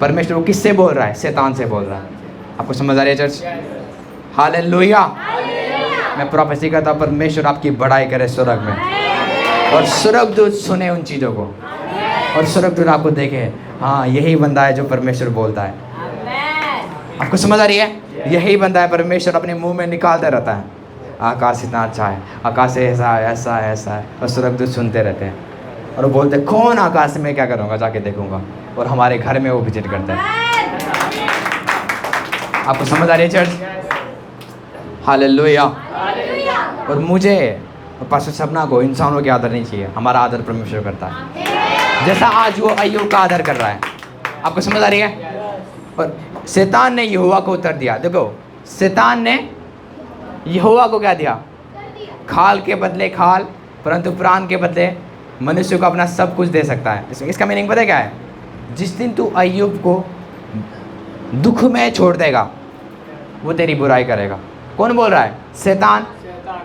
परमेश्वर वो किससे बोल रहा है? शैतान से बोल रहा है। आपको समझ आ रही है चर्च? हालेलुया। मैं प्रोफेसी करता हूं, परमेश्वर आपकी बड़ाई करे स्वर्ग में, और स्वर्गदूत सुने उन चीज़ों को, और स्वर्गदूत आपको देखे, हाँ यही बंदा है जो परमेश्वर बोलता है। आपको समझ आ रही है? यही बंदा है परमेश्वर अपने मुंह में निकालता रहता है, आकाश इतना अच्छा है, आकाश ऐसा है, ऐसा है, ऐसा है, और स्वर्गदूत सुनते रहते हैं और वो बोलते हैं कौन आकाश में क्या करूँगा, जाके देखूंगा, और हमारे घर में वो विजिट करता है। आपको समझ आ रही है चर्च? हालेलुया। और मुझे और पास्टर सपना को इंसानों की आदर नहीं चाहिए, हमारा आदर परमेश्वर करता है, जैसा आज वो अय्यूब का आदर कर रहा है। आपको समझ आ रही है? और शैतान ने यहोवा को उत्तर दिया। देखो, शैतान ने यहोवा को क्या दिया? खाल के बदले खाल, परंतु प्राण के बदले मनुष्य को अपना सब कुछ दे सकता है। इसका मीनिंग पता है क्या है? जिस दिन तू अय्यूब को दुख में छोड़ देगा, वो तेरी बुराई करेगा। कौन बोल रहा है? शैतान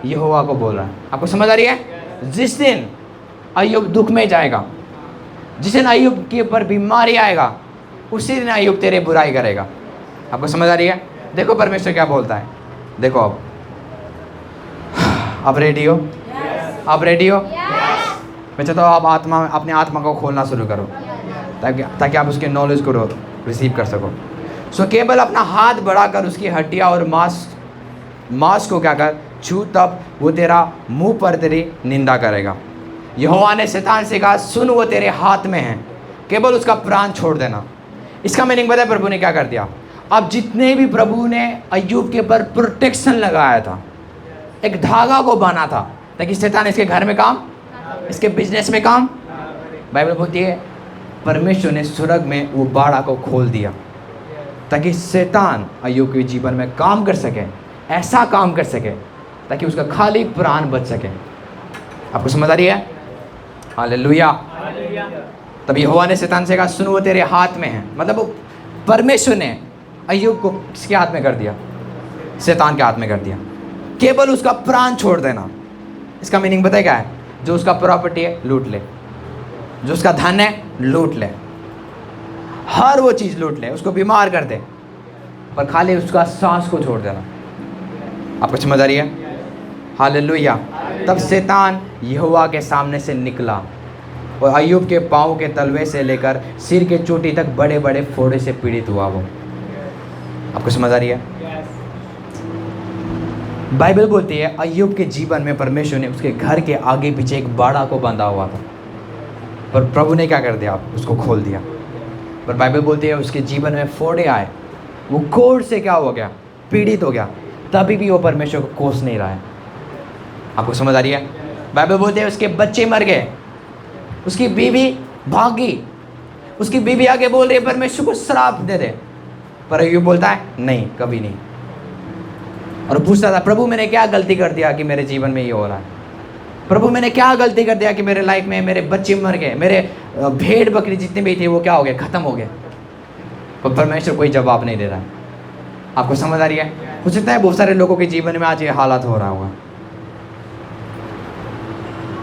यहोवा को बोल रहा है। आपको समझ आ रही है? जिस दिन अय्यूब दुख में जाएगा, जिस दिन अय्यूब के ऊपर बीमारी आएगा, उसी दिन अय्यूब तेरे बुराई करेगा। आपको समझ आ रही है? देखो परमेश्वर क्या बोलता है। देखो अब रेडी हो? आप रेडी हो? मैं चाहता हूँ आप अपने आत्मा को खोलना शुरू करो, ताकि आप उसके नॉलेज को रिसीव कर सको। सो केवल अपना हाथ बढ़ाकर उसकी हड्डियाँ और मांस को क्या कर छू, तब वो तेरा मुंह पर तेरी निंदा करेगा। यहोवा ने शैतान से कहा, सुन वो तेरे हाथ में है, केवल उसका प्राण छोड़ देना। इसका मीनिंग पता है प्रभु ने क्या कर दिया? अब जितने भी प्रभु ने अय्यूब के ऊपर प्रोटेक्शन लगाया था, एक धागा को बांधा था, ताकि शैतान इसके घर में काम, इसके बिजनेस में काम। बाइबल बोलती है परमेश्वर ने स्वर्ग में वो बाड़ा को खोल दिया, ताकि शैतान अय्यूब के जीवन में काम कर सके, ऐसा काम कर सके ताकि उसका खाली प्राण बच सके। आपको समझ आ रही है? हालेलुया। तब यहोवा ने शैतान से कहा, सुन वो तेरे हाथ में है। मतलब परमेश्वर ने अय्यूब को किसके हाथ में कर दिया? शैतान के हाथ में कर दिया। केवल उसका प्राण छोड़ देना। इसका मीनिंग पता है क्या है? जो उसका प्रॉपर्टी है लूट ले, जो उसका धन है लूट ले, हर वो चीज़ लूट ले, उसको बीमार कर दे, पर खाली उसका सांस को छोड़ देना। आपको समझ आ रही है? हालेलुया। तब शैतान यहोवा के सामने से निकला और अय्यूब के पाँव के तलवे से लेकर सिर के चोटी तक बड़े बड़े फोड़े से पीड़ित हुआ वो। आपको समझ आ रही है? बाइबल बोलती है अय्यूब के जीवन में परमेश्वर ने उसके घर के आगे पीछे एक बाड़ा को बांधा हुआ था, पर प्रभु ने क्या कर दिया? उसको खोल दिया। पर बाइबल बोलती है उसके जीवन में फोड़े आए, वो कोढ़ से क्या हो गया? पीड़ित हो गया। तभी भी वो परमेश्वर को कोस नहीं रहा है। आपको समझ आ रही है? बाइबल बोलती है उसके बच्चे मर गए, उसकी बीवी भागी, उसकी बीवी आगे बोल रही है परमेश्वर को श्राप दे दे, पर अय्यूब बोलता है नहीं, कभी नहीं। और पूछता था प्रभु मैंने क्या गलती कर दिया कि मेरे जीवन में ये हो रहा है? प्रभु मैंने क्या गलती कर दिया कि मेरे लाइफ में मेरे बच्चे मर गए, मेरे भेड़ बकरी जितने भी थे वो क्या हो गए? खत्म हो गए। पर परमेश्वर कोई जवाब नहीं दे रहा है। आपको समझ आ रही है? हो सकता है बहुत सारे लोगों के जीवन में आज ये हालात हो रहा होगा,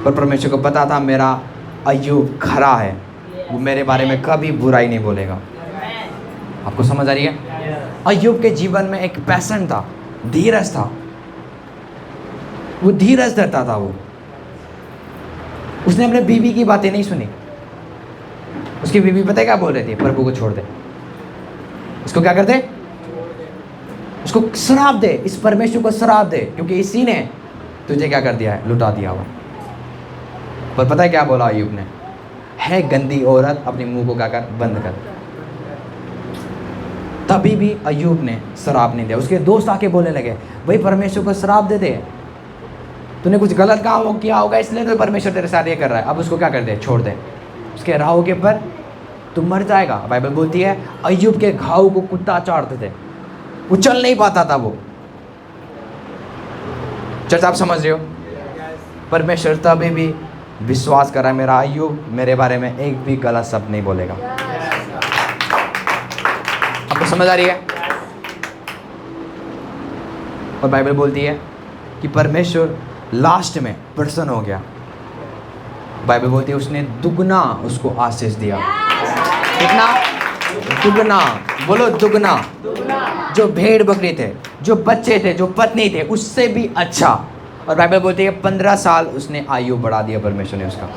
पर परमेश्वर को पता था मेरा अय्यूब खरा है, वो मेरे बारे में कभी बुराई नहीं बोलेगा। आपको समझ आ रही है? अय्यूब के जीवन में एक पैशन था, धीरज था, वो धीरज धरता था। वो उसने अपने बीवी की बातें नहीं सुनी। उसकी बीवी पता है क्या बोल रही थी? प्रभु को छोड़ दे, इसको क्या कर दे? उसको श्राप दे, इस परमेश्वर को श्राप दे, क्योंकि इसी ने तुझे क्या कर दिया है? लुटा दिया हुआ। पर पता है क्या बोला अय्यूब ने? है गंदी औरत, अपने मुंह को क्या कर? बंद कर। तभी भी अय्यूब ने श्राप नहीं दिया। उसके दोस्त आके बोलने लगे भाई परमेश्वर को श्राप दे दे, तूने कुछ गलत काम किया होगा इसलिए तो परमेश्वर तेरे साथ ये कर रहा है। अब उसको क्या कर दे? छोड़ दे, उसके राहों के पर तू मर जाएगा। बाइबल बोलती है अय्यूब के घाव को कुत्ता चाटते थे, वो चल नहीं पाता था वो। चर्च आप समझ रहे हो? परमेश्वर तभी भी विश्वास कर रहा है मेरा अय्यूब मेरे बारे में एक भी गलत शब्द नहीं बोलेगा। आपको समझ आ रही है? और बाइबल बोलती है कि परमेश्वर लास्ट में प्रसन्न हो गया। बाइबल बोलती है उसने दुगना उसको आशीष दिया। कितना? दुगना। बोलो दुगना। जो भेड़ बकरी थे, जो बच्चे थे, जो पत्नी थे, उससे भी अच्छा। और बाइबल बोलती है 15 साल उसने आयु बढ़ा दिया परमेश्वर ने उसका।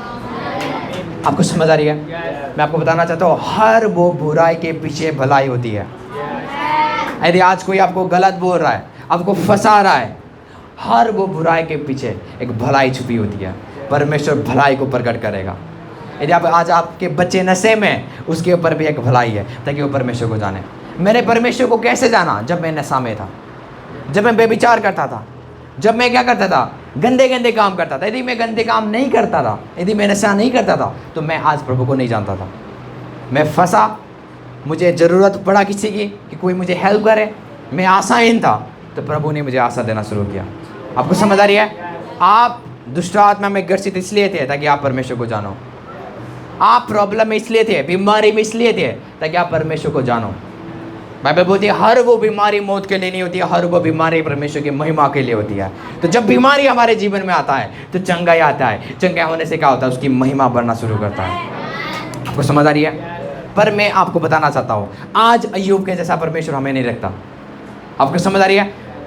आपको समझ आ रही है? मैं आपको बताना चाहता हूँ, हर वो बुराई के पीछे भलाई होती है। यदि आज कोई आपको गलत बोल रहा है, आपको फंसा रहा है, हर वो बुराई के पीछे एक भलाई छुपी होती है। परमेश्वर भलाई को प्रकट करेगा। यदि आप आज आपके बच्चे नशे में, उसके ऊपर भी एक भलाई है, ताकि वो परमेश्वर को जाने। मैंने परमेश्वर को कैसे जाना? जब मैं नशा में था, जब मैं बेविचार करता था, जब मैं क्या करता था? गंदे गंदे काम करता था। यदि मैं गंदे काम नहीं करता था, यदि मैं नशा नहीं करता था, तो मैं आज प्रभु को नहीं जानता था। मैं फंसा, मुझे ज़रूरत पड़ा किसी की कि कोई मुझे हेल्प करे, मैं आशाहीन था, तो प्रभु ने मुझे आशा देना शुरू किया। आपको समझ आ रही है? आप दुष्ट आत्मा में ग्रसित इसलिए थे ताकि आप परमेश्वर को जानो। आप प्रॉब्लम में इसलिए थे, बीमारी में इसलिए थे ताकि आप परमेश्वर को जानो। बाइबल बोलती है हर वो बीमारी मौत के लिए नहीं होती है, हर वो बीमारी परमेश्वर की महिमा के लिए होती है। तो जब बीमारी हमारे जीवन में आता है तो चंगाई आता है। चंगाई होने से क्या होता है? उसकी महिमा बढ़ना शुरू करता है। आपको समझ आ रही है? पर मैं आपको बताना चाहता हूँ, आज अय्यूब के जैसा परमेश्वर हमें नहीं रखता। आपको समझ आ रही है?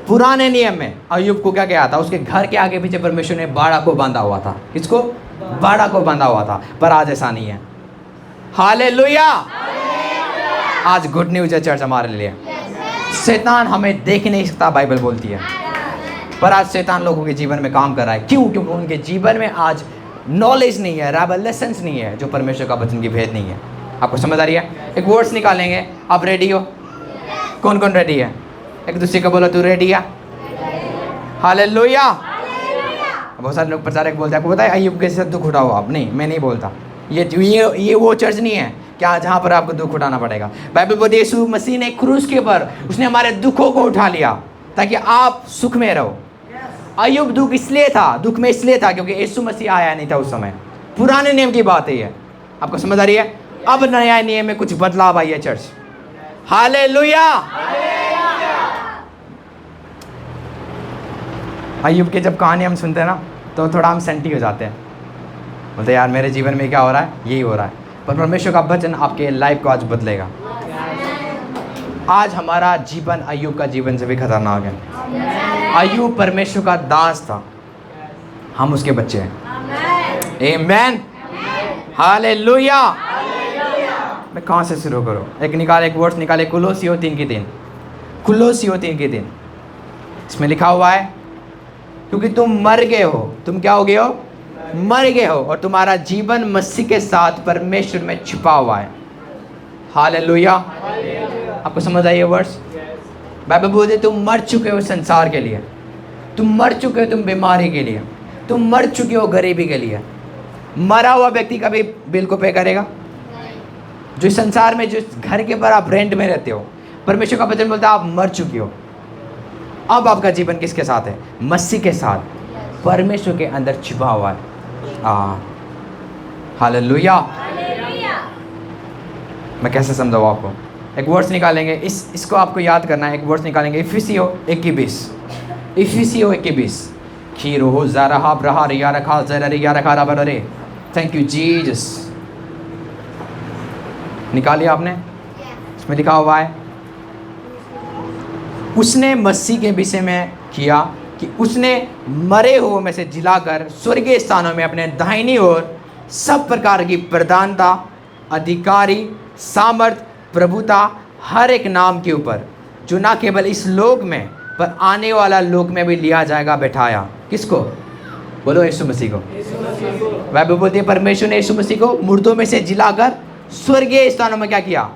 पुराने नियम में अय्यूब को क्या किया था? उसके घर के आगे पीछे परमेश्वर ने बाड़ा को बांधा हुआ था। किसको? बाड़ा को बांधा हुआ था। पर आज ऐसा नहीं है। हालेलुया! आज गुड न्यूज़ है चर्च हमारे लिए। शैतान हमें देख नहीं सकता, बाइबल बोलती है, पर आज शैतान लोगों के जीवन में काम कर रहा है। क्यों? क्योंकि उनके जीवन में आज नॉलेज नहीं है, रेवलेशंस नहीं है, जो परमेश्वर का वचन की भेद नहीं है। आपको समझ आ रही है? एक वर्ड्स निकालेंगे। आप रेडी हो? कौन कौन रेडी है? एक दूसरे को बोलो, तू रेडी है? हालेलुया! बहुत सारे लोग प्रचारक बोलते हैं, आपको पता है अय्यूब के साथ दुख उठाओ आप। नहीं, मैं नहीं बोलता। ये वो चर्च नहीं है क्या जहाँ पर आपको दुख उठाना पड़ेगा। बाइबल बोलती है यीशु मसीह ने क्रूस के ऊपर उसने हमारे दुखों को उठा लिया ताकि आप सुख में रहो। अय्यूब दुख इसलिए था, दुख में इसलिए था क्योंकि यीशु मसीह आया नहीं था उस समय। पुराने नियम की बात है ये। आपको समझ आ रही है? अब नया नियम में कुछ बदलाव आई है चर्च। हालेलुया! अय्यूब के जब कहानी हम सुनते हैं ना, तो थोड़ा हम सेंटी हो जाते हैं, बोलते यार मेरे जीवन में क्या हो रहा है? यही हो रहा है। पर परमेश्वर का वचन आपके लाइफ को आज बदलेगा। आज हमारा जीवन अय्यूब का जीवन से भी खतरनाक है। अय्यूब परमेश्वर का दास था, हम उसके बच्चे हैं। आमेन, हालेलुया। मैं कहाँ से शुरू करूँ? एक वर्ड्स निकाले, कुलोसियो 3:3। कुलोसियो 3:3 इसमें लिखा हुआ है, क्योंकि तुम मर गए हो। तुम क्या हो गए हो? मर गए हो, और तुम्हारा जीवन मसीह के साथ परमेश्वर में छिपा हुआ है। हालेलुया! आपको समझ आई ये वर्ड्स? बाइबल बोलती है तुम मर चुके हो संसार के लिए, तुम मर चुके हो तुम बीमारी के लिए, तुम मर चुके हो गरीबी के लिए। मरा हुआ व्यक्ति कभी बिल को पे करेगा? जो संसार में, जो घर के पर आप रेंट में रहते हो, परमेश्वर का वचन बोलता है आप मर चुके हो। अब आपका जीवन किसके साथ है? मसीह के साथ, परमेश्वर के अंदर छिपा हुआ है। हालेलुया! मैं कैसे समझाऊँ आपको? एक वर्ड्स निकालेंगे, इसको आपको याद करना है। एक वर्ड्स निकालेंगे, इफिसियो 1:20। इफिसियो 1:20। खीरो हो ज़रा रहा रिया रखा ज़रा रिया रखा रहा बरे। Thank you Jesus. निकालिए आपने? इसमें लिखा हुआ है, उसने मसीह के विषय में किया कि उसने मरे हुए में से जिलाकर स्वर्गीय स्थानों में अपने दाहिनी ओर सब प्रकार की प्रधानता, अधिकारी, सामर्थ, प्रभुता, हर एक नाम के ऊपर, जो ना केवल इस लोक में पर आने वाला लोक में भी लिया जाएगा, बैठाया। किसको? बोलो, यीशु मसीह को। बाइबल बोलती है परमेश्वर ने यीशु मसीह को मुर्दों में से जिलाकर स्वर्गीय स्थानों में क्या किया?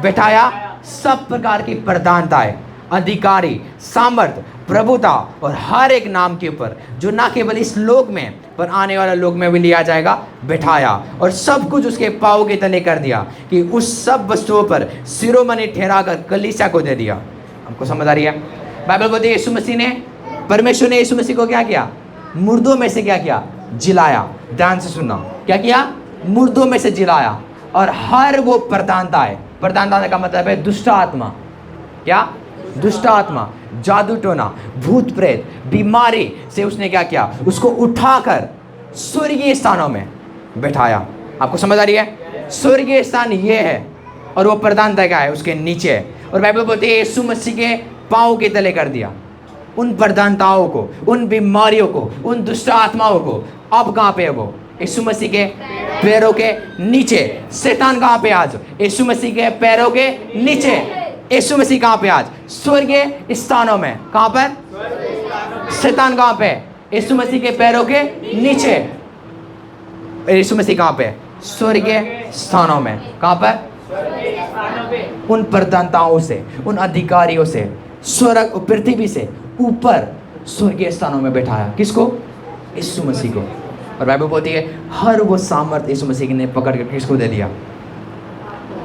बैठाया। सब प्रकार की प्रधानताएं, अधिकारी, सामर्थ, प्रभुता और हर एक नाम के ऊपर, जो ना केवल इस लोक में पर आने वाला लोक में भी लिया जाएगा, बैठाया। और सब कुछ उसके पाँव के तले कर दिया, कि उस सब वस्तुओं पर शिरोमणि ठहराकर कलीसिया को दे दिया। हमको समझ आ रही है? बाइबल बोलती है यीशु मसीह ने, परमेश्वर ने यीशु मसीह को क्या किया? मुर्दों में से क्या किया? जिलाया। ध्यान से सुनना, क्या किया? मुर्दों में से जिलाया। और हर वो प्रधानताएं, प्रधानता का मतलब है दुष्ट आत्मा। क्या? दुष्ट आत्मा, जादू टोना, भूत प्रेत, बीमारी से उसने क्या किया? उसको उठाकर स्वर्गीय स्थानों में बैठाया। आपको समझ आ रही है? स्वर्गीय स्थान ये है, और वो प्रधानता क्या है? उसके नीचे है। और बाइबल बोलती है यीशु मसीह के पाँव के तले कर दिया उन प्रधानताओं को, उन बीमारियों को, उन दुष्ट आत्माओं को। अब कहाँ पे है वो? यीशु मसीह के पैरों के नीचे। शैतान कहाँ पे आज? यीशु मसीह के पैरों के नीचे। यीशु मसीह कहाँ पे आज? स्वर्गीय स्थानों में। कहाँ पर? शैतान कहाँ पे? यीशु मसीह के पैरों के नीचे। यीशु मसीह कहाँ पे? स्वर्गीय स्थानों में। कहाँ पर? उन प्रधानताओं से, उन अधिकारियों से, स्वर्ग पृथ्वी से ऊपर स्वर्गीय स्थानों में बैठाया। किसको? यीशु मसीह को। और बाइबल बोलती है हर वो सामर्थ यीशु मसीह ने पकड़ कर किसको दे दिया?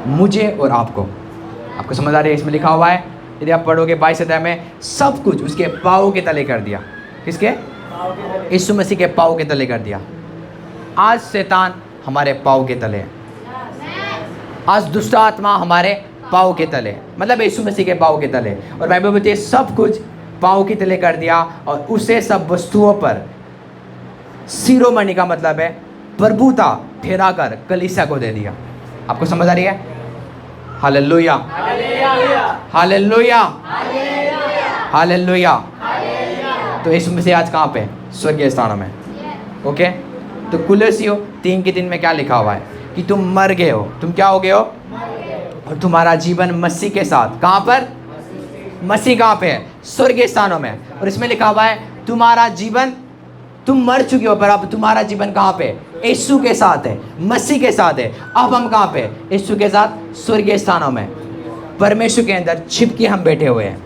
मुझे और आपको। आपको समझ आ रही है? इसमें लिखा हुआ है, यदि आप पढ़ोगे 22 अध्याय में, सब कुछ उसके पाँव के तले कर दिया। किसके? यीशु मसीह के पाँव के तले कर दिया। आज शैतान हमारे पाँव के तले है। आज दुष्ट आत्मा हमारे पाँव के तले, मतलब यीशु मसीह के पाँव के तले। और बाइबल बोलती है सब कुछ पाँव के तले कर दिया और उसे सब वस्तुओं पर शिरोमणि का मतलब है प्रभुता ठहराकर कलीसिया को दे दिया। आपको समझ आ रही है? Hallelujah, hallelujah, hallelujah. तो यीशु मसीह आज कहाँ पे? स्वर्गीय स्थानों में। ओके, तो कुलसियों 3:3 में क्या लिखा हुआ है कि तुम मर गए हो। तुम क्या हो गए हो? और तुम्हारा जीवन मसीह के साथ। कहाँ पर? मसीह कहाँ पे है? स्वर्गीय स्थानों में। और इसमें लिखा हुआ है तुम्हारा जीवन, तुम मर चुके हो पर अब तुम्हारा जीवन कहाँ पे? यीशु के साथ है, मसीह के साथ है। अब हम कहाँ पे? यीशु के साथ स्वर्गीय स्थानों में, परमेश्वर के अंदर छिप के हम बैठे हुए हैं।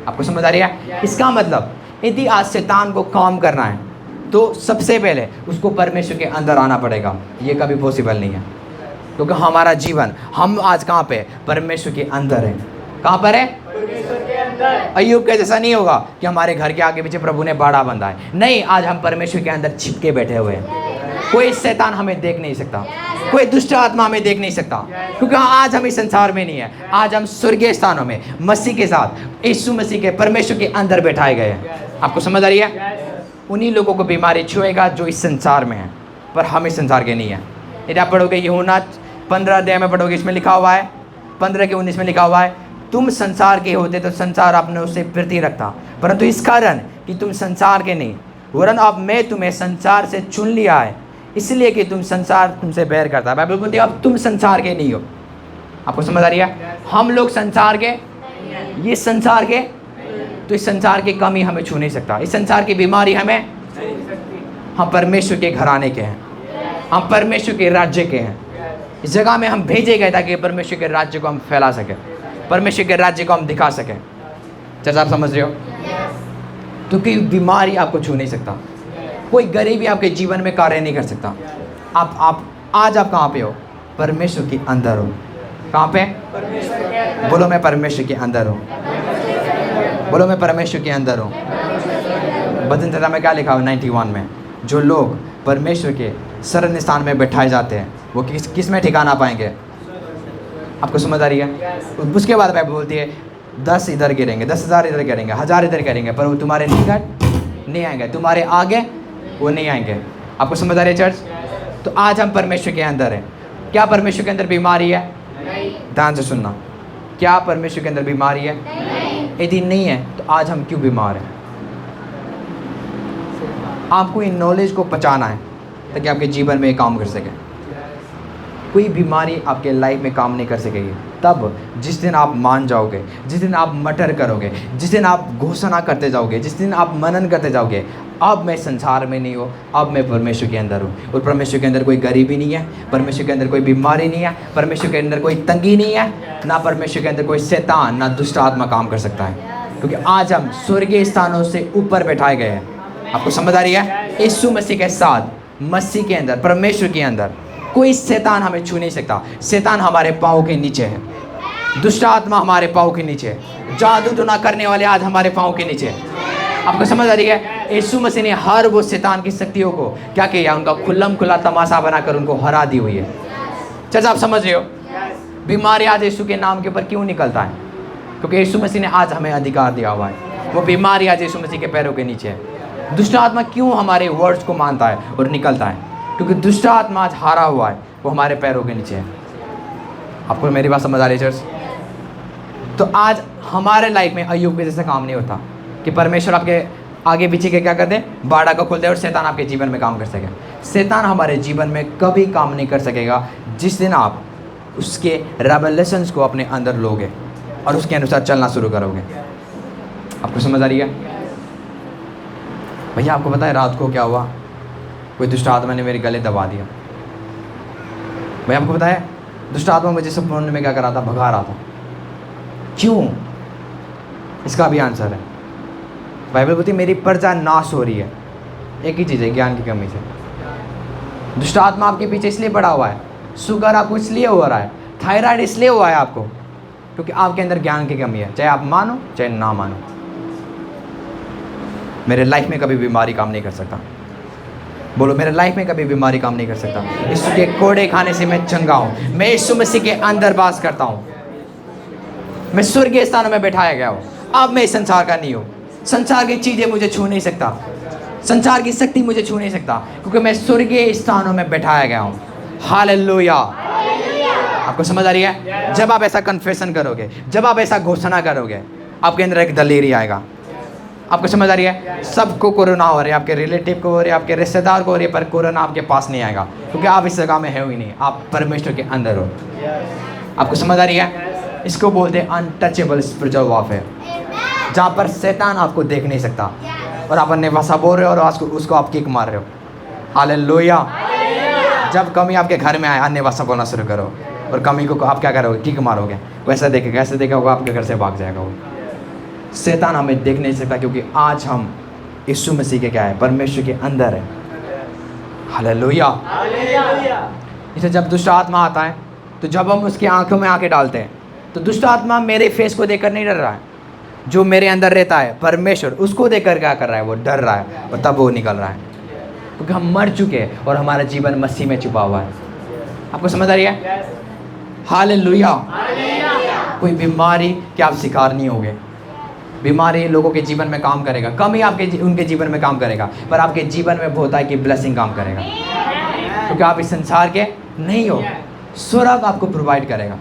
आपको समझ आ रही है? इसका मतलब यदि आज शैतान को काम करना है तो सबसे पहले उसको परमेश्वर के अंदर आना पड़ेगा। ये कभी पॉसिबल नहीं है, क्योंकि हमारा जीवन, हम आज कहाँ पे? परमेश्वर के अंदर है। कहाँ पर है? अय्यूब के जैसा नहीं होगा कि हमारे घर के आगे पीछे प्रभु ने बाड़ा बंधा है। नहीं, आज हम परमेश्वर के अंदर छिपके बैठे हुए हैं। कोई शैतान हमें देख नहीं सकता, कोई दुष्ट आत्मा हमें देख नहीं सकता, क्योंकि आज हम इस संसार में नहीं है। आज हम स्वर्गीय स्थानों में मसीह के साथ, यीशु मसीह के, परमेश्वर के अंदर बैठाए गए हैं। आपको समझ आ रही है? उन्हीं लोगों को बीमारी छुएगा जो इस संसार में है, पर हम इस संसार के नहीं है। यदि आप पढ़ोगे यूहन्ना 15 अध्याय में पढ़ोगे, इसमें लिखा हुआ है 15-19 में लिखा हुआ है तुम संसार के होते तो संसार आपने उससे प्रीति रखता, परंतु इस कारण कि तुम संसार के नहीं वरन अब मैं तुम्हें संसार से चुन लिया है, इसलिए कि तुम संसार तुमसे बैर करता है। बाइबल बोलती है अब तुम संसार के नहीं हो। आपको समझ आ रही है? हम लोग संसार के, ये संसार के, तो इस संसार की कमी हमें छू नहीं सकता, इस संसार की बीमारी हमें, हम परमेश्वर के घराने के हैं, हम परमेश्वर के राज्य के हैं। इस जगह में हम भेजे गए ताकि परमेश्वर के राज्य को हम फैला सकें, परमेश्वर के राज्य को हम दिखा सकें। जैसा आप समझ रहे हो? तो कोई बीमारी आपको छू नहीं सकता, कोई गरीबी आपके जीवन में कार्य नहीं कर सकता। आप आज आप कहाँ पे हो? परमेश्वर के अंदर हो। कहाँ पे? बोलो मैं परमेश्वर के अंदर हूँ। बोलो मैं परमेश्वर के अंदर हूँ। भजन संहिता में क्या लिखा हुआ 91 में? जो लोग परमेश्वर के शरण स्थान में बैठाए जाते हैं वो किस में ठिकाना पाएंगे? आपको समझ आ रही है? उसके बाद बाइबल बोलती है 10 इधर गिरेंगे, 10,000 इधर गिरेंगे, 1000 इधर गिरेंगे, पर वो तुम्हारे निकट नहीं आएंगे, तुम्हारे आगे वो नहीं आएंगे। आपको समझ आ रही है चर्च? तो आज हम परमेश्वर के अंदर हैं। क्या परमेश्वर के अंदर बीमारी है? ध्यान से सुनना, क्या परमेश्वर के अंदर बीमारी है? यदि नहीं है तो आज हम क्यों बीमार हैं? आपको इन नॉलेज को पहचाना है ताकि आपके जीवन में काम कर सके। कोई बीमारी आपके लाइफ में काम नहीं कर सकेगी तब जिस दिन आप मान जाओगे, जिस दिन आप मटर करोगे, जिस दिन आप घोषणा करते जाओगे, जिस दिन आप मनन करते जाओगे अब मैं संसार में नहीं हूँ, अब मैं परमेश्वर के अंदर हूँ। और परमेश्वर के अंदर कोई गरीबी नहीं है, परमेश्वर के अंदर कोई बीमारी नहीं है, परमेश्वर के अंदर कोई तंगी नहीं है, ना परमेश्वर के अंदर कोई शैतान, ना दुष्ट आत्मा काम कर सकता है, क्योंकि आज हम स्वर्गीय स्थानों से ऊपर बैठाए गए हैं। आपको समझ आ रही है? यीशु मसीह के साथ, मसीह के अंदर, परमेश्वर के अंदर कोई शैतान हमें छू नहीं सकता। शैतान हमारे पाँव के नीचे है, दुष्ट आत्मा हमारे पाँव के नीचे है, जादू टोना करने वाले आज हमारे पाँव के नीचे है। आपको समझ आ रही है? यीशु मसीह ने हर वो शैतान की शक्तियों को क्या किया? उनका खुल्लम खुला तमाशा बनाकर उनको हरा दी हुई है। चर्चा आप समझ रहे हो? बीमारी आज यीशु के नाम के ऊपर क्यों निकलता है? क्योंकि यीशु मसीह ने आज हमें अधिकार दिया हुआ है। वो बीमारी आज यीशु मसीह के पैरों के नीचे है। दुष्ट आत्मा क्यों हमारे वर्ड्स को मानता है और निकलता है? क्योंकि दुष्ट आत्मा आज हारा हुआ है, वो हमारे पैरों के नीचे है। आपको मेरी बात समझ आ रही है चर्च? तो आज हमारे लाइफ में अय्यूब के जैसा काम नहीं होता कि परमेश्वर आपके आगे पीछे के क्या करते, बाड़ा को खोलते और शैतान आपके जीवन में काम कर सके। शैतान हमारे जीवन में कभी काम नहीं कर सकेगा जिस दिन आप उसके रेवलेशंस को अपने अंदर लोगे और उसके अनुसार चलना शुरू करोगे। आपको समझ आ रही है? भैया आपको पता है रात को क्या हुआ? कोई दुष्ट आत्मा ने मेरे गले दबा दिया। भैया आपको पता है दुष्ट आत्मा मुझे सपने में क्या कर रहा था? भगा रहा था। क्यों? इसका भी आंसर है। बाइबल बोलती मेरी प्रजा नाश हो रही है। एक ही चीज़ है, ज्ञान की कमी से। दुष्ट आत्मा आपके पीछे इसलिए पड़ा हुआ है, शुगर आपको इसलिए हो रहा है, थायराइड इसलिए हुआ है आपको, क्योंकि आपके अंदर ज्ञान की कमी है। चाहे आप मानो चाहे ना मानो, मेरे लाइफ में कभी बीमारी काम नहीं कर सकता। बोलो, मेरे लाइफ में कभी बीमारी काम नहीं कर सकता। यीशु के कोड़े खाने से मैं चंगा हूँ। मैं यीशु मसीह के अंदर वास करता हूँ। मैं स्वर्गीय स्थानों में बैठाया गया हूँ। अब मैं इस संसार का नहीं हूँ। संसार की चीज़ें मुझे छू नहीं सकता, संसार की शक्ति मुझे छू नहीं सकता, क्योंकि मैं स्वर्गीय स्थानों में बैठाया गया हूँ। हालेलुया। आपको समझ आ रही है? जब आप ऐसा कन्फेशन करोगे, जब आप ऐसा घोषणा करोगे, आपके अंदर एक दलेरी आएगा। आपको समझ आ रही है? सबको कोरोना हो रही है, आपके रिलेटिव को हो रही है, आपके रिश्तेदार को हो रही है, पर कोरोना आपके पास नहीं आएगा, क्योंकि आप इस जगह में है ही नहीं। आप परमेश्वर के अंदर हो। आपको समझ आ रही है? इसको बोलते हैं अनटचेबल स्पिरिचुअल वॉरफेयर, जहाँ पर शैतान आपको देख नहीं सकता और आप अन्य भाषा बोल रहे हो और उसको आप किक मार रहे हो। हालेलुया। जब कमी आपके घर में आए, अन्य भाषा बोलना शुरू करो और कमी को आप क्या करोगे? किक मारोगे। वैसा देखेगा, ऐसे देखा होगा, आपके घर से भाग जाएगा वो। शैतान हमें देख नहीं सकता, क्योंकि आज हम यीशु मसीह के क्या है? परमेश्वर के अंदर है। हालेलुया। इसे जब दुष्ट आत्मा आता है, तो जब हम उसकी आंखों में आके डालते हैं, तो दुष्ट आत्मा मेरे फेस को देखकर नहीं डर रहा है। जो मेरे अंदर रहता है परमेश्वर, उसको देखकर क्या कर रहा है? वो डर रहा है, और तब वो निकल रहा है, क्योंकि हम मर चुके हैं और हमारा जीवन मसीह में छुपा हुआ है। आपको समझ आ रही है? हालेलुया। कोई बीमारी के आप शिकार नहीं होगे। बीमारी लोगों के जीवन में काम करेगा, कम ही उनके जीवन में काम करेगा, पर आपके जीवन में बहुत है कि ब्लेसिंग काम करेगा, क्योंकि आप इस संसार के नहीं हो। स्वर्ग आपको प्रोवाइड करेगा,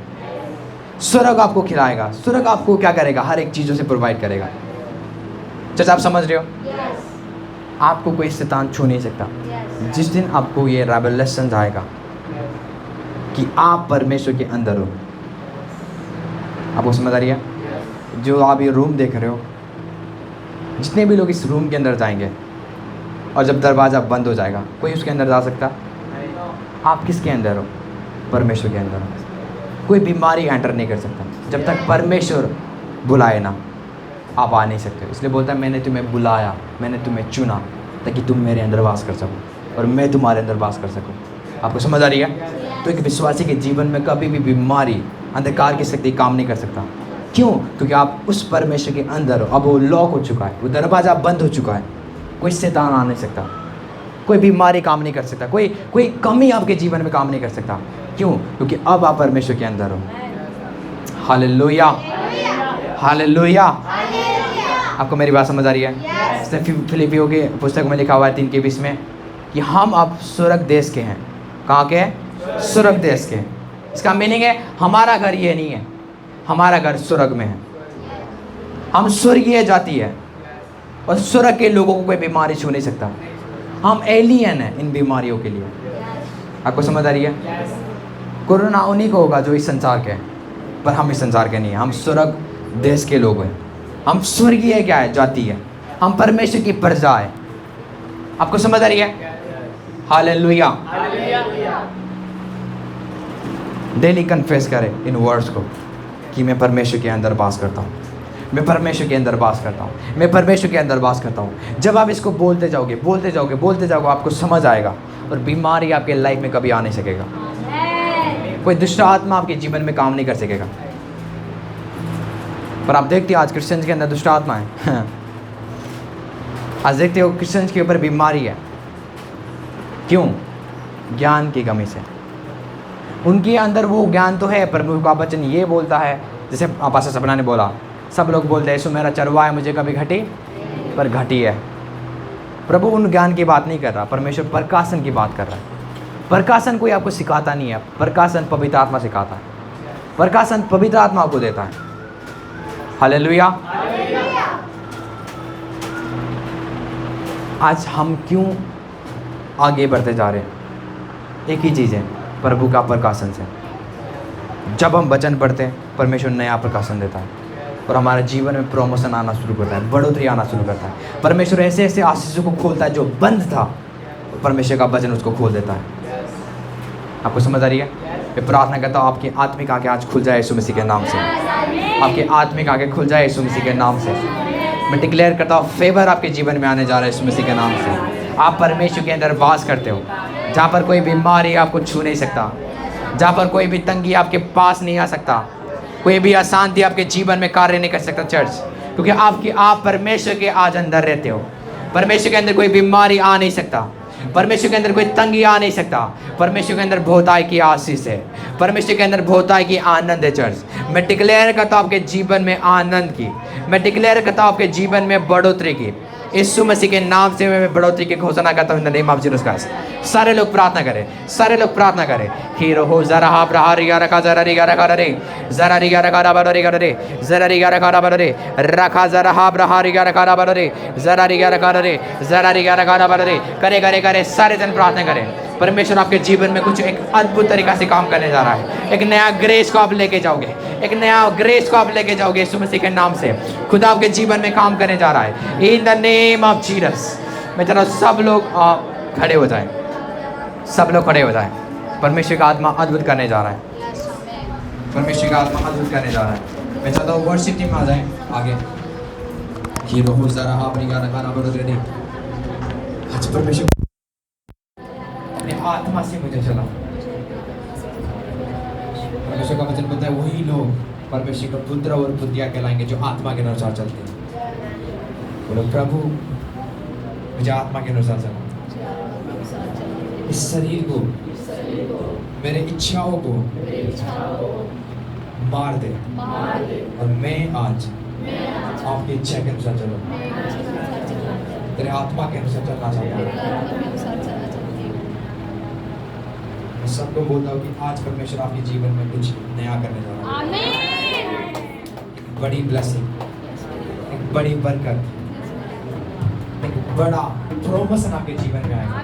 स्वर्ग आपको खिलाएगा, स्वर्ग आपको क्या करेगा? हर एक चीज़ों से प्रोवाइड करेगा। चाचा आप समझ रहे हो? आपको कोई शैतान छू नहीं सकता। जिस दिन आपको ये रेवलेशन आएगा कि आप परमेश्वर के अंदर हो। आपको समझ आ रही है? जो आप ये रूम देख रहे हो, जितने भी लोग इस रूम के अंदर जाएंगे और जब दरवाज़ा बंद हो जाएगा, कोई उसके अंदर जा सकता? आप किसके अंदर हो? परमेश्वर के अंदर हो। कोई बीमारी एंटर नहीं कर सकता जब तक परमेश्वर बुलाए ना, आप आ नहीं सकते। इसलिए बोलता है मैंने तुम्हें बुलाया, मैंने तुम्हें चुना, ताकि तुम मेरे अंदर वास कर सको और मैं तुम्हारे अंदर वास कर सकूं। आपको समझ आ रही है? तो एक विश्वासी के जीवन में कभी भी बीमारी, अंधकार की शक्ति काम नहीं कर सकता। क्यों? क्योंकि आप उस परमेश्वर के अंदर हो। अब वो लॉक हो चुका है, वो दरवाज़ा बंद हो चुका है, कोई शैतान आ नहीं सकता, कोई बीमारी काम नहीं कर सकता, कोई कमी आपके जीवन में काम नहीं कर सकता। क्यों? क्योंकि अब आप परमेश्वर के अंदर हो। Hallelujah, hallelujah. आपको मेरी बात समझ आ रही है? इसमें फिलिपियों के पुस्तक में लिखा हुआ है 3:20 में कि हम अब स्वर्ग देश के हैं। कहाँ के हैं? स्वर्ग देश के। इसका मीनिंग है हमारा घर ये नहीं है, हमारा घर स्वर्ग में है। हम स्वर्गीय जाति है और स्वर्ग के लोगों को कोई बीमारी छू नहीं सकता। हम एलियन हैं इन बीमारियों के लिए। आपको समझ आ रही है? कोरोना उन्हीं को होगा जो इस संसार के हैं, पर हम इस संसार के नहीं हैं। हम स्वर्ग देश के लोग हैं। हम स्वर्गीय क्या है? जाति है। हम परमेश्वर की प्रजा है। आपको समझ आ रही है? हालेलुया। डेली कन्फेस करें इन वर्ड्स को कि मैं परमेश्वर के अंदर वास करता हूँ, मैं परमेश्वर के अंदर वास करता हूँ, मैं परमेश्वर के अंदर वास करता हूँ। जब आप इसको बोलते जाओगे, बोलते जाओगे, बोलते जाओगे, आपको समझ आएगा और बीमारी आपके लाइफ में कभी आ नहीं सकेगा। कोई दुष्ट आत्मा आपके जीवन में काम नहीं कर सकेगा। पर आप देखते हो आज क्रिश्चियंस के अंदर दुष्ट आत्मा है। आज देखते हो क्रिश्चियंस के ऊपर बीमारी है। क्यों? ज्ञान की कमी से। उनके अंदर वो ज्ञान तो है, पर उनका वचन ये बोलता है, जैसे पास्टर सपना ने बोला, सब लोग बोलते हैं यीशु मेरा चरवाहा है, मुझे कभी घटी पर घटी है। प्रभु उन ज्ञान की बात नहीं कर रहा, परमेश्वर प्रकाशन की बात कर रहा है। प्रकाशन कोई आपको सिखाता नहीं है, प्रकाशन पवित्र आत्मा सिखाता है। प्रकाशन पवित्र आत्मा आपको देता है। हालेलुया। आज हम क्यों आगे बढ़ते जा रहे हैं? एक ही चीज़ है, प्रभु का प्रकाशन से। जब हम वचन पढ़ते हैं, परमेश्वर नया प्रकाशन देता है और हमारे जीवन में प्रमोशन आना शुरू करता है, बढ़ोतरी आना शुरू करता है। परमेश्वर ऐसे ऐसे आशीषों को खोलता है जो बंद था, परमेश्वर का वचन उसको खोल देता है। आपको समझ आ रही है? मैं प्रार्थना करता हूँ आपकी आत्मिक आंखें आज खुल जाए यीशु मसीह के नाम से। आपकी आत्मिक आंखें खुल जाए यीशु मसीह के नाम से। मैं डिक्लेयर करता हूँ फेवर आपके जीवन में आने जा रहा है यीशु मसीह के नाम से। आप परमेश्वर के अंदर वास करते हो, जहाँ पर कोई बीमारी आपको छू नहीं सकता, जहाँ पर कोई भी तंगी आपके पास नहीं आ सकता, कोई भी अशांति आपके जीवन में कार्य नहीं कर सकता चर्च, क्योंकि आप परमेश्वर के आज अंदर रहते हो। परमेश्वर के अंदर कोई बीमारी आ नहीं सकता, परमेश्वर के अंदर कोई तंगी आ नहीं सकता। परमेश्वर के अंदर बहुताई की आशीष है, परमेश्वर के अंदर बहुताई की आनंद है चर्च। मैं डिक्लेयर करता हूँ आपके जीवन में आनंद की, मैं डिक्लेयर करता हूँ आपके जीवन में बढ़ोतरी की। यीशु मसीह के नाम से मैं बढ़ोतरी की घोषणा करता हूँ in the name of Jesus Christ. सारे लोग प्रार्थना करें, सारे लोग प्रार्थना करें। हीरो हो जरा हा प्रहार रिया रखा जरा रिया रखा रे जरा रिया रखा रबा रे रे जरा रिया रखा रबा रे रखा जरा हा प्रहार रिया रखा रबा रे जरा रिया रखा रे जरा रिया रखा रबा रे करे करे करे सारे जन प्रार्थना करें। परमेश्वर आपके जीवन में कुछ एक अद्भुत तरीका से काम करने जा रहा है। एक नया ग्रेस को आप लेके जाओगे, एक नया ग्रेस को आप लेके जाओगे यीशु मसीह के नाम से। खुदा आपके जीवन में काम करने जा रहा है in the name of Jesus. मैं चाहता हूँ सब लोग खड़े हो जाएं, सब लोग खड़े हो जाएं। परमेश्वर का आत्मा अद्भुत करने जा रहा है, परमेश्वर का आत्मा अद्भुत करने जा रहा है। मैं चाहता हूँ वर्शिप टीम आ जाए आगे। हीरो हो जरा अपनी गाना गाना बदल रेडी। आज परमेश्वर अपने आत्मा से मुझे चला। परमेश्वर का वचन बोलता है वही लोग परमेश्वर का पुत्र और पुत्रियां कहलाएंगे जो आत्मा के अनुसार चलते हैं। बोलो प्रभु मुझे आत्मा के अनुसार चला, इस शरीर को मेरे इच्छाओं को मार दे और मैं आज आपकी इच्छा के अनुसार चलूं, तेरे आत्मा के अनुसार चलना चाहता हूँ। मैं सबको बोलता हूँ कि आज परमेश्वर आपके जीवन में कुछ नया करने जा रहा है। एक बड़ी ब्लेसिंग, एक बड़ी बरकत, एक बड़ा प्रमोशन आपके जीवन में आएगा।